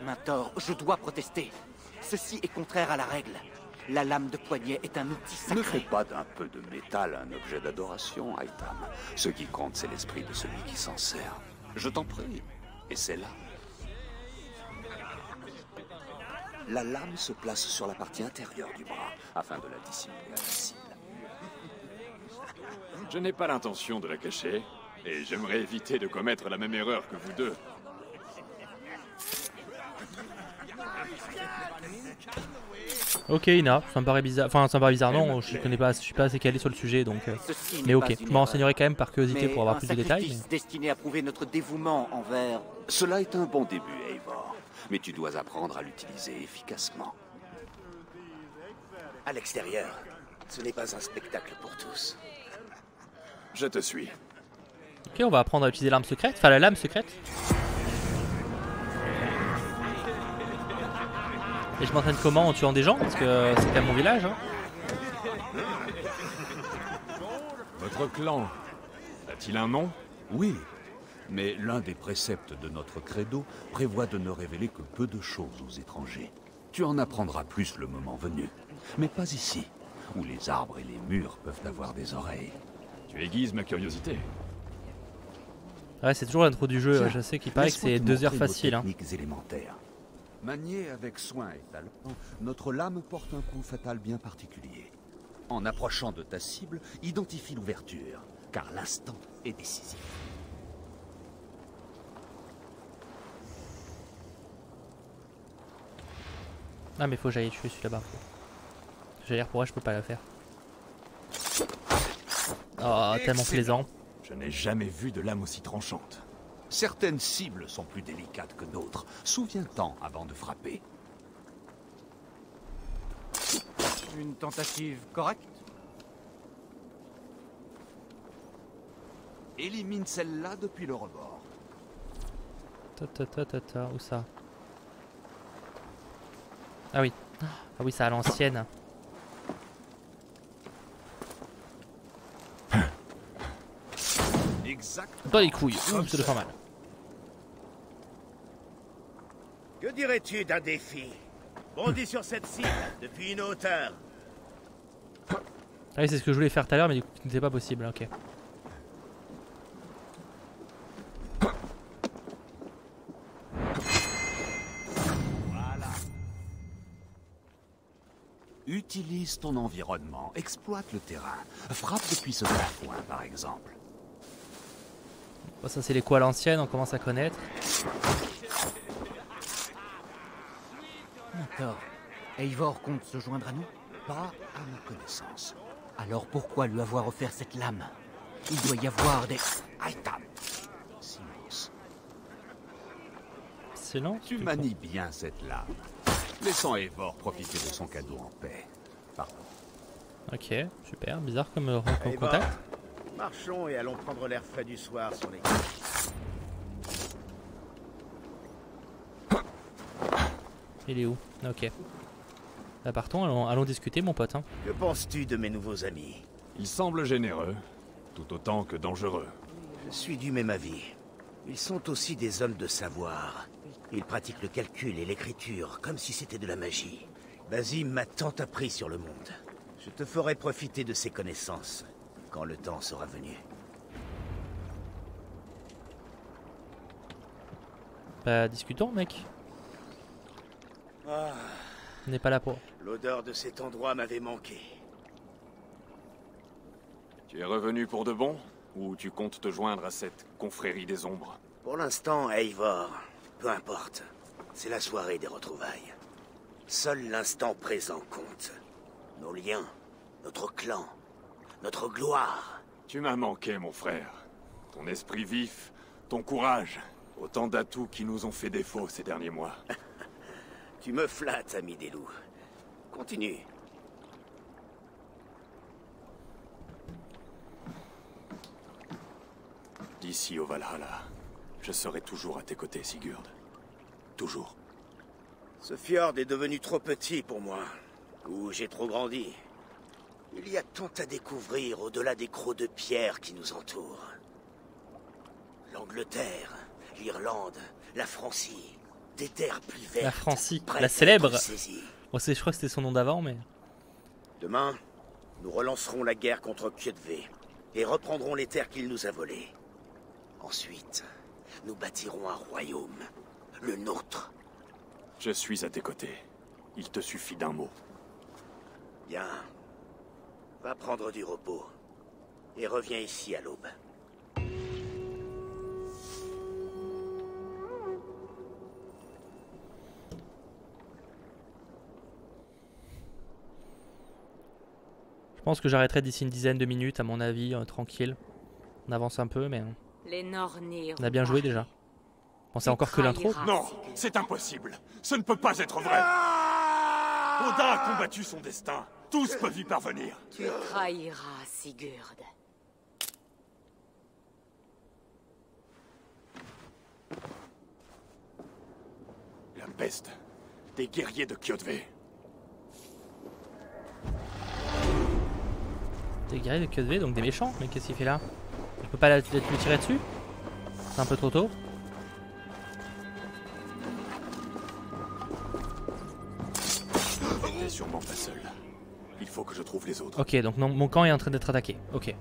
Mentor, je dois protester. Ceci est contraire à la règle. La lame de poignet est un outil sacré. Ne fais pas d'un peu de métal un objet d'adoration, Aitam. Ce qui compte, c'est l'esprit de celui qui s'en sert. Je t'en prie, et c'est là. La lame se place sur la partie intérieure du bras, afin de la dissimuler à la cible. Je n'ai pas l'intention de la cacher, et j'aimerais éviter de commettre la même erreur que vous deux. Ok, Ina, ça me paraît bizarre. Enfin, ça me paraît bizarre, non, je connais pas, je suis pas assez calé sur le sujet, donc. Mais ok, je m'en renseignerai quand même par curiosité pour avoir plus de détails. Mais... destiné à prouver notre dévouement envers... Cela est un bon début, Eivor. Mais tu dois apprendre à l'utiliser efficacement. À l'extérieur, ce n'est pas un spectacle pour tous. Je te suis. Ok, on va apprendre à utiliser l'arme secrète, enfin la lame secrète. Et je m'entraîne comment? En tuant des gens? Parce que c'est quand même mon village. Hein. Votre clan a-t-il un nom? Oui, mais l'un des préceptes de notre credo prévoit de ne révéler que peu de choses aux étrangers. Tu en apprendras plus le moment venu, mais pas ici, où les arbres et les murs peuvent avoir des oreilles. Tu aiguises ma curiosité. Ouais, c'est toujours l'intro du jeu. Tiens, je sais qu'il paraît que c'est 2 heures facile. Hein. Élémentaires. Maniée avec soin et talent, notre lame porte un coup fatal bien particulier. En approchant de ta cible, identifie l'ouverture, car l'instant est décisif. Ah mais faut que j'aille tuer celui là-bas. J'allais dire pourquoi je peux pas la faire. Oh, tellement plaisant. Je n'ai jamais vu de lame aussi tranchante. Certaines cibles sont plus délicates que d'autres. Souviens-t'en avant de frapper. Une tentative correcte? Élimine celle-là depuis le rebord. Où ça? Ah oui. Ah oui, ça à l'ancienne. Dans les couilles. Ouh, ça doit faire mal. Que dirais-tu d'un défi? Bondis sur cette cible depuis une hauteur. Ah oui, c'est ce que je voulais faire tout à l'heure, mais du coup, ce n'était pas possible. Ok. Voilà. Utilise ton environnement, exploite le terrain. Frappe depuis ce plafond, par exemple. Bon, ça c'est les coups à l'ancienne, on commence à connaître. D'accord. Eivor compte se joindre à nous? Pas à ma connaissance. Alors pourquoi lui avoir offert cette lame? Il doit y avoir des... Aitam. Silence. Silence? Tu manies bien cette lame. Laissons Eivor profiter de son cadeau en paix. Pardon. Ok, super. Bizarre comme contact. Marchons et allons prendre l'air frais du soir sur les... Il est où? Ok. Là partons, allons discuter mon pote. Hein. Que penses-tu de mes nouveaux amis? Ils semblent généreux, tout autant que dangereux. Je suis du même avis. Ils sont aussi des hommes de savoir. Ils pratiquent le calcul et l'écriture comme si c'était de la magie. Basim m'a tant appris sur le monde. Je te ferai profiter de ses connaissances quand le temps sera venu. Bah discutons mec. Ah, on n'est pas là pour... L'odeur de cet endroit m'avait manqué. Tu es revenu pour de bon? Ou tu comptes te joindre à cette confrérie des ombres? Pour l'instant, Eivor, peu importe. C'est la soirée des retrouvailles. Seul l'instant présent compte. Nos liens, notre clan, notre gloire. Tu m'as manqué, mon frère. Ton esprit vif, ton courage. Autant d'atouts qui nous ont fait défaut ces derniers mois. Tu me flattes, ami des loups. Continue. D'ici au Valhalla, je serai toujours à tes côtés, Sigurd. Toujours. Ce fjord est devenu trop petit pour moi. Ou j'ai trop grandi. Il y a tant à découvrir au-delà des crocs de pierre qui nous entourent. L'Angleterre, l'Irlande, la Francie, des terres plus vertes. La Francie, prêtes la à célèbre. être saisies. Bon, je crois que c'était son nom d'avant, mais... Demain, nous relancerons la guerre contre Kjötve et reprendrons les terres qu'il nous a volées. Ensuite, nous bâtirons un royaume, le nôtre. Je suis à tes côtés. Il te suffit d'un mot. Bien. Va prendre du repos. Et reviens ici à l'aube. Je pense que j'arrêterai d'ici une dizaine de minutes, à mon avis, tranquille. On avance un peu, mais... Les Nornir on a bien joué déjà. Bon, c'est encore que l'intro. Non, c'est impossible. Ce ne peut pas être vrai. Odin a combattu son destin. Tous peuvent y parvenir. Tu trahiras Sigurd. La peste. Des guerriers de Kjötve. Des guerriers de Kjötve, donc des méchants. Mais qu'est-ce qu'il fait là? Je peux pas lui tirer dessus? C'est un peu trop tôt. T'es sûrement pas seul. Il faut que je trouve les autres. Ok, donc non, mon camp est en train d'être attaqué. Ok.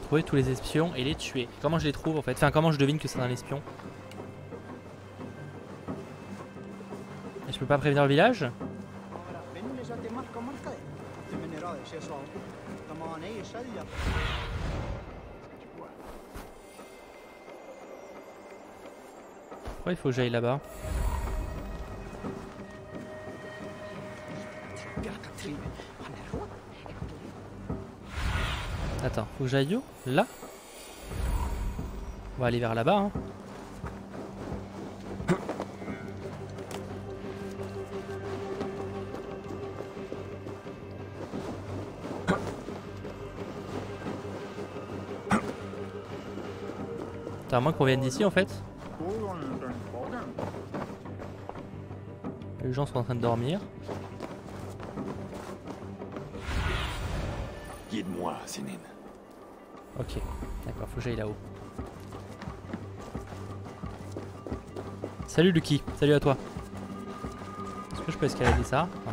Trouver tous les espions et les tuer. Comment je les trouve en fait? Enfin, comment je devine que c'est un espion? Et je peux pas prévenir le village? Pourquoi il faut que j'aille là-bas? Attends, faut que j'aille où? Là? On va aller vers là-bas, hein. T'as à moins qu'on vienne d'ici en fait. Les gens sont en train de dormir. Guide-moi, Sinin. Ok, d'accord, faut que j'aille là-haut. Salut Lucky, salut à toi. Est-ce que je peux escalader ça? Ouais.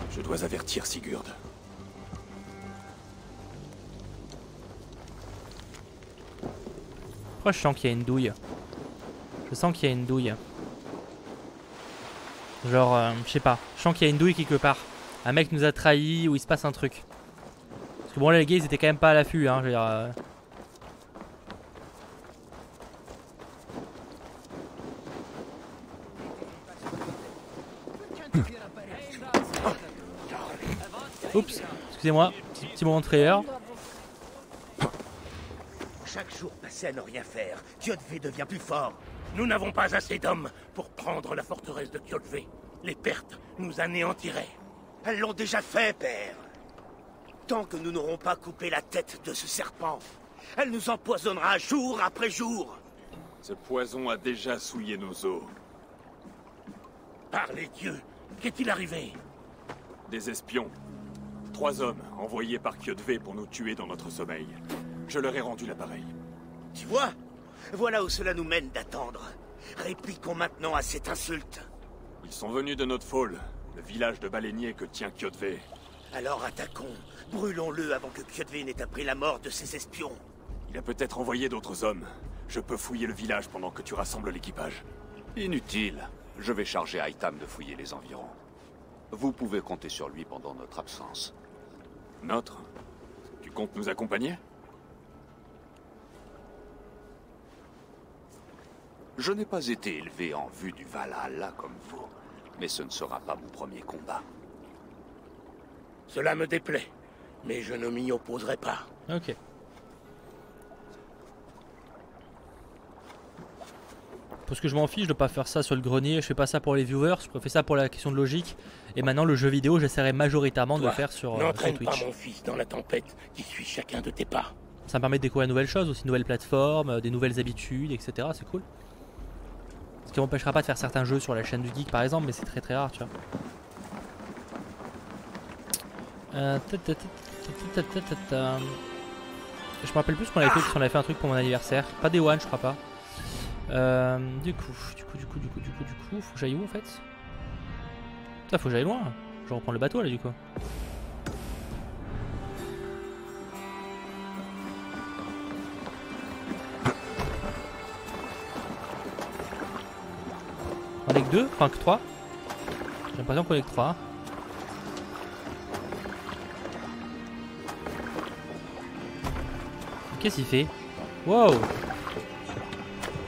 Je dois avertir Sigurd. Pourquoi je sens qu'il y a une douille? Je sens qu'il y a une douille. Genre, je sais pas. Je sens qu'il y a une douille quelque part. Un mec nous a trahis ou il se passe un truc. Parce que bon là les gars ils étaient quand même pas à l'affût hein, je veux dire... Oups, excusez-moi, petit moment de frayeur. Chaque jour passé à ne rien faire, Kjötve devient plus fort. Nous n'avons pas assez d'hommes pour prendre la forteresse de Kjötve. Les pertes nous anéantiraient. Elles l'ont déjà fait, père. Tant que nous n'aurons pas coupé la tête de ce serpent, elle nous empoisonnera jour après jour. Ce poison a déjà souillé nos os. Par les dieux, qu'est-il arrivé? Des espions. 3 hommes envoyés par Kjötve pour nous tuer dans notre sommeil. Je leur ai rendu l'appareil. Tu vois? Voilà où cela nous mène d'attendre. Répliquons maintenant à cette insulte. Ils sont venus de Notfall, le village de baleiniers que tient Kjötve. Alors attaquons. Brûlons-le avant que Kjötve n'ait appris la mort de ses espions. Il a peut-être envoyé d'autres hommes. Je peux fouiller le village pendant que tu rassembles l'équipage. Inutile. Je vais charger Aitam de fouiller les environs. Vous pouvez compter sur lui pendant notre absence. Notre? Tu comptes nous accompagner? Je n'ai pas été élevé en vue du Valhalla comme vous, mais ce ne sera pas mon premier combat. Cela me déplaît, mais je ne m'y opposerai pas. Ok. Parce que je m'en fiche de pas faire ça sur le grenier, je fais pas ça pour les viewers, je fais ça pour la question de logique. Et maintenant le jeu vidéo, j'essaierai majoritairement de le faire sur N'entraîne Twitch. pas mon fils dans la tempête qui suit chacun de tes pas. Ça me permet de découvrir de nouvelles choses, aussi de nouvelles plateformes, des nouvelles habitudes, etc. C'est cool. Ce qui m'empêchera pas de faire certains jeux sur la chaîne du geek par exemple, mais c'est très rare, tu vois. Je me rappelle plus qu'on avait fait, on avait fait un truc pour mon anniversaire. Pas Day One, je crois pas. Du coup, faut que j'aille où en fait? Ça, faut que j'aille loin. Je reprends le bateau là du coup. On est que 2, enfin que 3. J'ai l'impression qu'on est que 3. Qu'est-ce qu'il fait? Wow!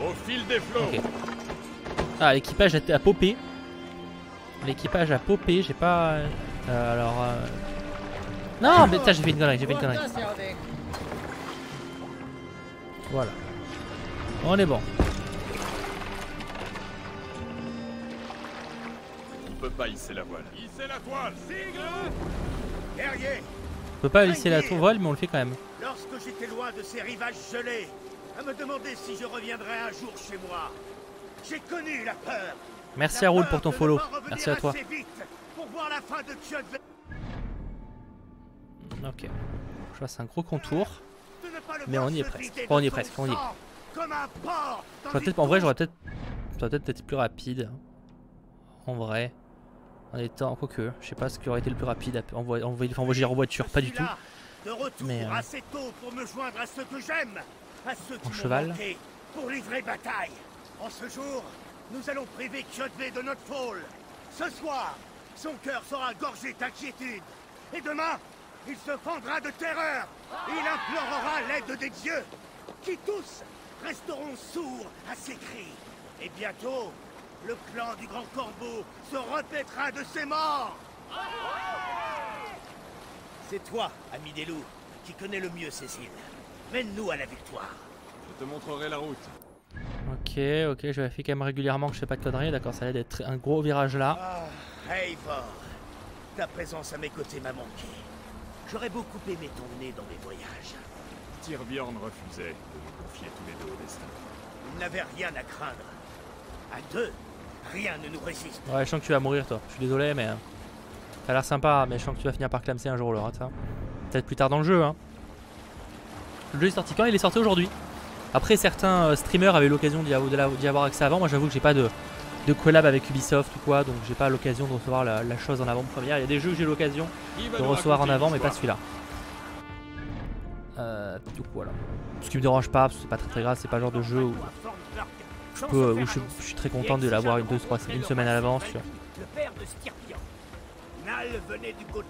Au fil des flots. Okay. Ah, l'équipage a popé. L'équipage a popé, j'ai pas... Non, mais tiens, j'ai fait une connerie, Voilà. On est bon. On peut pas hisser la voile. Hissez la toile, sigle! Guerrier! On peut pas hisser la voile, mais on le fait quand même. Lorsque j'étais loin de ces rivages gelés, à me demander si je reviendrais un jour chez moi, j'ai connu la peur. Merci Haroul pour ton follow. Merci à toi. Pour voir la fin de ok. Je fasse un gros contour. Mais on y est presque. Enfin, on y est presque. On y est. En vrai, j'aurais peut-être être plus rapide. En vrai. En étant. Quoique. Je sais pas ce qui aurait été le plus rapide. Envoyer en voiture. Pas du tout. Mais. Assez tôt pour me joindre à ceux que j'aime. À ceux qui en cheval. Pour livrer bataille. En ce jour, nous allons priver Kjotve de notre folle. Ce soir, son cœur sera gorgé d'inquiétude. Et demain, il se fendra de terreur. Il implorera l'aide des dieux, qui tous resteront sourds à ses cris. Et bientôt, le clan du Grand Corbeau se repaîtra de ses morts. C'est toi, ami des loups, qui connais le mieux ces îles. Mène-nous à la victoire. Je te montrerai la route. Ok, je vérifie quand même régulièrement que je fais pas de conneries. D'accord, ça a l'air d'être un gros virage là. Ah, Eivor, ta présence à mes côtés m'a manqué. J'aurais beaucoup aimé t'emmener dans mes voyages. Styrbjorn refusait de nous confier tous les deux au destin. Il n'avait rien à craindre. À deux, rien ne nous résiste. Ouais, je sens que tu vas mourir toi. Je suis désolé, mais ça a l'air sympa, mais je sens que tu vas finir par clamser un jour le rat, ça. Peut-être plus tard dans le jeu, hein. Le jeu est sorti quand? Il est sorti aujourd'hui. Après, certains streamers avaient l'occasion d'y avoir accès avant. Moi, j'avoue que j'ai pas de collab avec Ubisoft ou quoi, donc j'ai pas l'occasion de recevoir la chose en avant-première. Il y a des jeux que j'ai l'occasion de recevoir en avant, mais pas celui-là. Du coup, voilà. Ce qui me dérange pas, parce que c'est pas très grave, c'est pas le genre de jeu où je suis très content de l'avoir une semaine à l'avance. Le père de Styrbjorn. Nal venait du côté.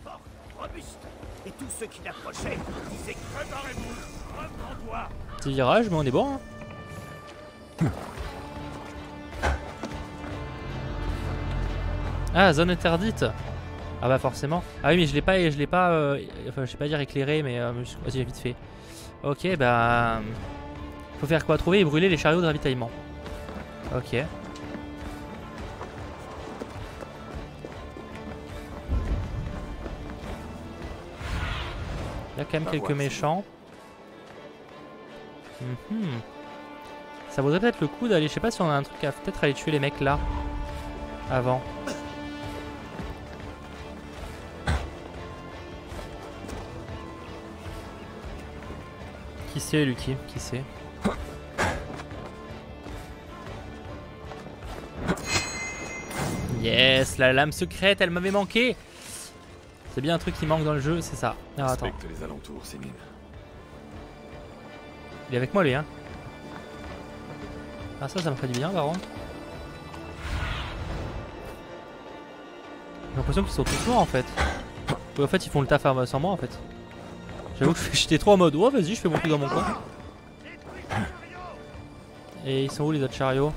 Fort, robuste. Et tous ceux qui l'approchaient disaient préparez-vous, reprends-toi. Petit virage, mais on est bon. Hein. Ah, zone interdite. Ah bah forcément. Ah oui, mais je l'ai pas, enfin je vais pas dire éclairé, mais vas-y vite fait. Ok, bah faut faire quoi? Trouver et brûler les chariots de ravitaillement. Ok. Il y a quand même quelques méchants. Ça vaudrait peut-être le coup d'aller, je sais pas si on a un truc à peut-être aller tuer les mecs là avant. Qui c'est Lucky? Qui c'est? Yes, la lame secrète, elle m'avait manqué. C'est bien un truc qui manque dans le jeu, c'est ça. Alors attends. Les alentours, Sénine. Il est avec moi lui, hein. Ah ça me fait du bien par contre. J'ai l'impression qu'ils sont tous morts en fait. En fait ils font le taf sans moi en fait. J'avoue que j'étais trop en mode oh vas-y je fais mon truc dans mon coin. Et ils sont où les autres chariots?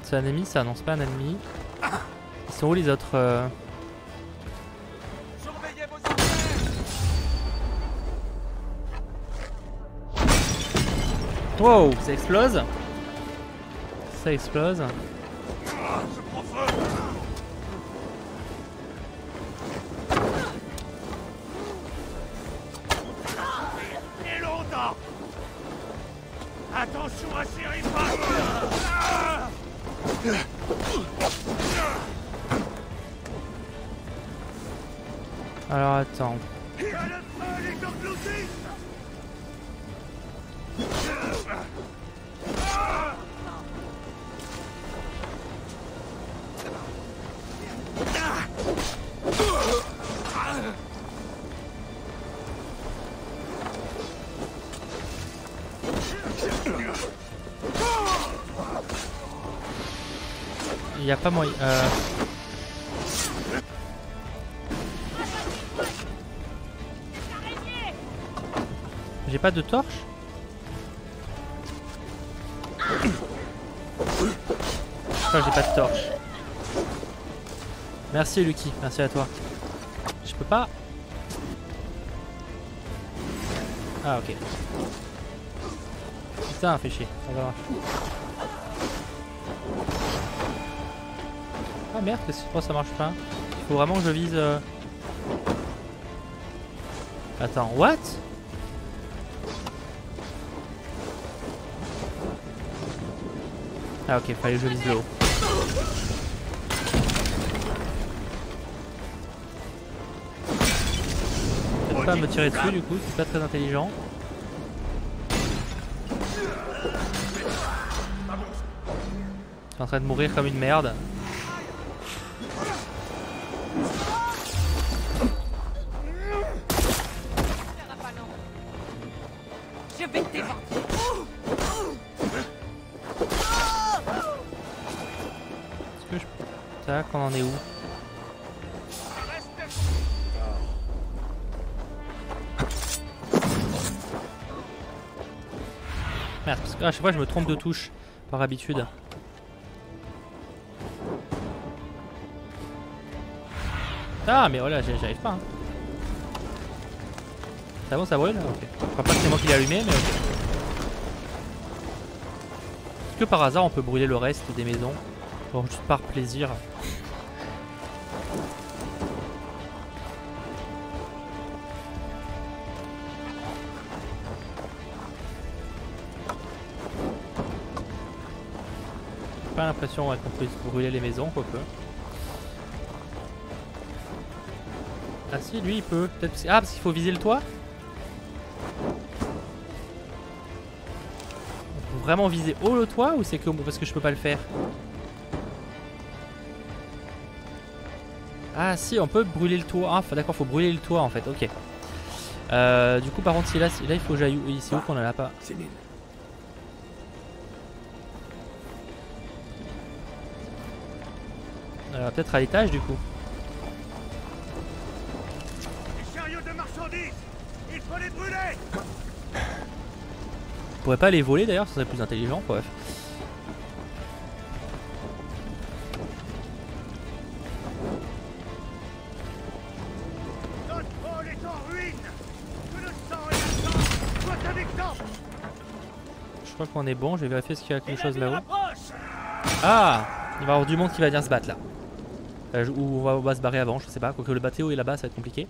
C'est un ennemi ça? Non, c'est pas un ennemi. Ils sont où les autres Wow, ça explose. Ça explose. Et longtemps. Attention à ces ripailles. Alors attends. Que le feu les engloutisse. Il n'y a pas moyen. J'ai pas de torche. J'ai pas de torche. Merci Lucky, merci à toi. Je peux pas. Ah ok. Putain, fait chier. Ça va marcher. Ah merde, pourquoi ça marche pas? Il faut vraiment que je vise. Attends, what? Ah ok, fallait que je vise le haut. Peut-être pas me tirer dessus du coup, c'est pas très intelligent. Je suis en train de mourir comme une merde. Je vais t'éventer. Est-ce que je... Tac, on en est où? Merde, parce que à chaque fois je me trompe de touche par habitude. Ah mais voilà, j'y arrive pas. Hein. C'est bon, ça brûle? Ok. Je crois pas que c'est moi qui l'ai allumé, mais ok. Est-ce que par hasard on peut brûler le reste des maisons? Bon, juste par plaisir. J'ai pas l'impression qu'on peut brûler les maisons, quoique. Ah si, lui il peut. Peut-être parce... Ah, parce qu'il faut viser le toit? On peut vraiment viser haut le toit ou c'est que parce que je peux pas le faire? Ah si, on peut brûler le toit. Ah d'accord, faut brûler le toit en fait, ok. Du coup par contre si là il faut que j'aille où? C'est où qu'on en a pas? Peut-être à l'étage du coup. De marchandises, il faut les brûler. On pourrait pas les voler d'ailleurs, ça serait plus intelligent, bref. Notre pôle est en ruine. Que le sang et la sang soient un exemple. Je crois qu'on est bon, je vais vérifier s'il y a quelque chose là-haut. Ah, il va y avoir du monde qui va venir se battre là. Ou on va se barrer avant, je sais pas, quoique le bateau est là-bas, ça va être compliqué.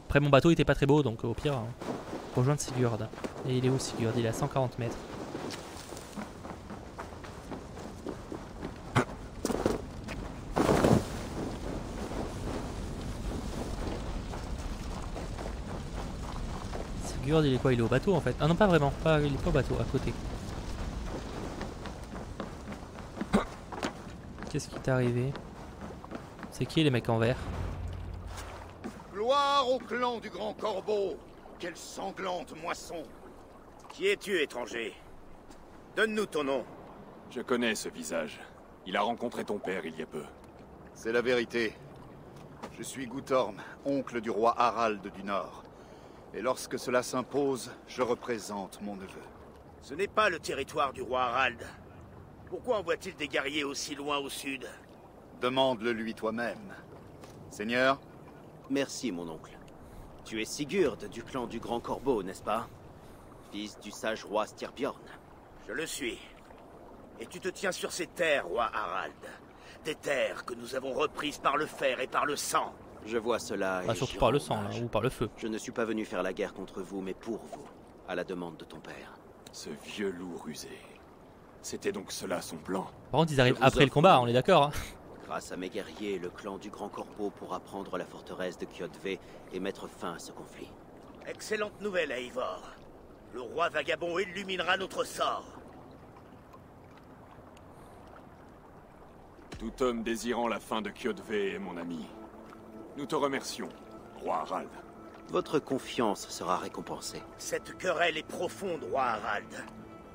Après mon bateau était pas très beau donc au pire rejoindre Sigurd. Et il est où Sigurd? Il est à 140 mètres. Sigurd il est quoi? Il est au bateau en fait. Ah non pas vraiment, il est pas au bateau, à côté. Qu'est-ce qui t'est arrivé? C'est qui les mecs en vert? Gloire au clan du Grand Corbeau! Quelle sanglante moisson! Qui es-tu, étranger? Donne-nous ton nom. Je connais ce visage. Il a rencontré ton père il y a peu. C'est la vérité. Je suis Guthorm, oncle du roi Harald du Nord. Et lorsque cela s'impose, je représente mon neveu. Ce n'est pas le territoire du roi Harald. Pourquoi envoie-t-il des guerriers aussi loin au sud? Demande-le lui toi-même. Seigneur? Merci, mon oncle. Tu es Sigurd du clan du Grand Corbeau, n'est-ce pas? Fils du sage roi Styrbjorn. Je le suis. Et tu te tiens sur ces terres, roi Harald. Des terres que nous avons reprises par le fer et par le sang. Je vois cela et surtout par le sang, là, ou par le feu. Je ne suis pas venu faire la guerre contre vous, mais pour vous, à la demande de ton père. Ce vieux loup rusé. C'était donc cela son plan. Par contre, ils arrivent après le combat, on est d'accord. Hein. Grâce à mes guerriers, le clan du Grand Corbeau pourra prendre la forteresse de Kjodve et mettre fin à ce conflit. Excellente nouvelle, Eivor. Le roi vagabond illuminera notre sort. Tout homme désirant la fin de Kjodve est mon ami. Nous te remercions, roi Harald. Votre confiance sera récompensée. Cette querelle est profonde, roi Harald.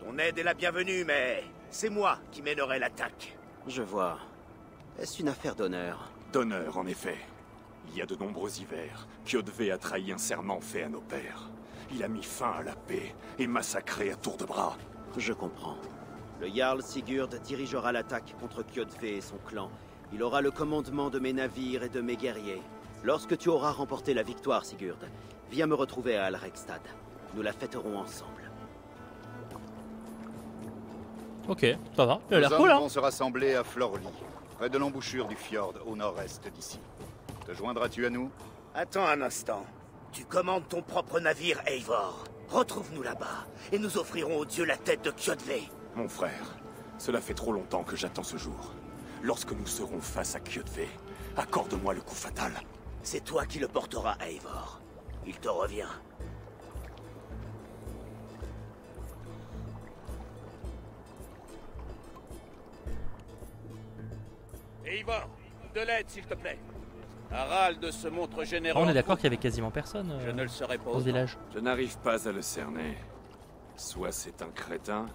Ton aide est la bienvenue, mais c'est moi qui mènerai l'attaque. Je vois. Est-ce une affaire d'honneur? D'honneur, en effet. Il y a de nombreux hivers, Kjodve a trahi un serment fait à nos pères. Il a mis fin à la paix et massacré à tour de bras. Je comprends. Le Jarl Sigurd dirigera l'attaque contre Kjodve et son clan. Il aura le commandement de mes navires et de mes guerriers. Lorsque tu auras remporté la victoire, Sigurd, viens me retrouver à Alrekstad. Nous la fêterons ensemble. Ok, ça va. Il a l'air Les cool, hommes hein. vont se rassembler à Florli, près de l'embouchure du fjord, au nord-est d'ici. Te joindras-tu à nous? Attends un instant. Tu commandes ton propre navire, Eivor. Retrouve-nous là-bas, et nous offrirons aux dieux la tête de Kjodve. Mon frère, cela fait trop longtemps que j'attends ce jour. Lorsque nous serons face à Kjodve, accorde-moi le coup fatal. C'est toi qui le porteras, Eivor. Il te revient. Eivor, de l'aide, s'il te plaît. Harald se montre généreux. On est d'accord qu'il y avait quasiment personne Je ne le serai pas au village. Je n'arrive pas à le cerner. Soit c'est un crétin,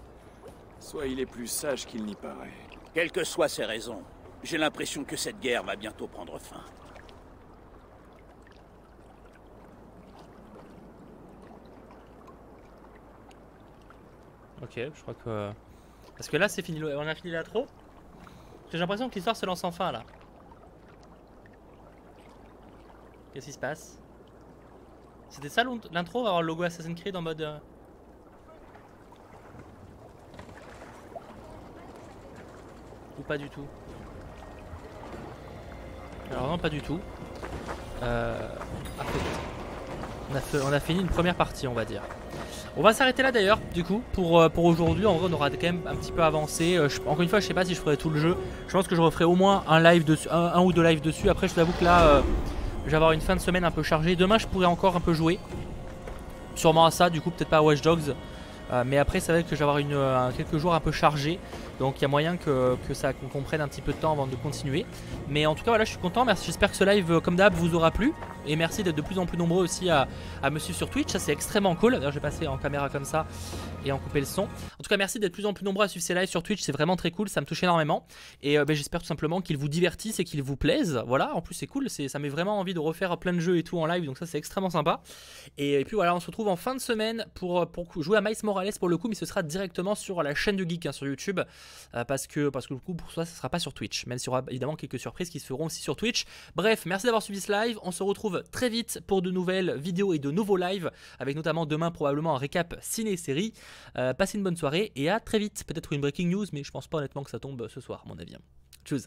soit il est plus sage qu'il n'y paraît. Quelles que soient ses raisons, j'ai l'impression que cette guerre va bientôt prendre fin. Ok, je crois que... Parce que là, c'est fini. On a fini l'intro. J'ai l'impression que l'histoire se lance enfin, là. Qu'est-ce qui se passe? C'était ça l'intro? On va avoir le logo Assassin's Creed en mode... Ou pas du tout? Alors non, pas du tout. On a fini une première partie, on va dire. On va s'arrêter là d'ailleurs, du coup, pour aujourd'hui. En vrai, on aura quand même un petit peu avancé. Encore une fois, je sais pas si je ferai tout le jeu. Je pense que je referai au moins un live dessus, un ou deux lives dessus. Après, je t'avoue que là, je vais avoir une fin de semaine un peu chargée. Demain, je pourrais encore un peu jouer. Sûrement à ça, du coup, peut-être pas à Watch Dogs. Mais après, c'est vrai que je vais avoir quelques jours un peu chargés. Donc il y a moyen qu'on prenne un petit peu de temps avant de continuer. Mais en tout cas voilà, je suis content, merci. J'espère que ce live comme d'hab vous aura plu. Et merci d'être de plus en plus nombreux aussi à me suivre sur Twitch, ça c'est extrêmement cool. D'ailleurs je vais passer en caméra comme ça et en couper le son. En tout cas merci d'être de plus en plus nombreux à suivre ces lives sur Twitch, c'est vraiment très cool, ça me touche énormément. Et j'espère tout simplement qu'ils vous divertissent et qu'ils vous plaisent. Voilà, en plus c'est cool, ça met vraiment envie de refaire plein de jeux et tout en live. Donc ça c'est extrêmement sympa. Et puis voilà, on se retrouve en fin de semaine pour jouer à Miles Morales pour le coup. Mais ce sera directement sur la chaîne du Geek, hein, sur YouTube. Parce que le coup pour ça sera pas sur Twitch, même s'il y aura évidemment quelques surprises qui se feront aussi sur Twitch. Bref, merci d'avoir suivi ce live, on se retrouve très vite pour de nouvelles vidéos et de nouveaux lives, avec notamment demain probablement un récap ciné-série. Passez une bonne soirée et à très vite, peut-être une breaking news, mais je pense pas honnêtement que ça tombe ce soir à mon avis. Tchuss.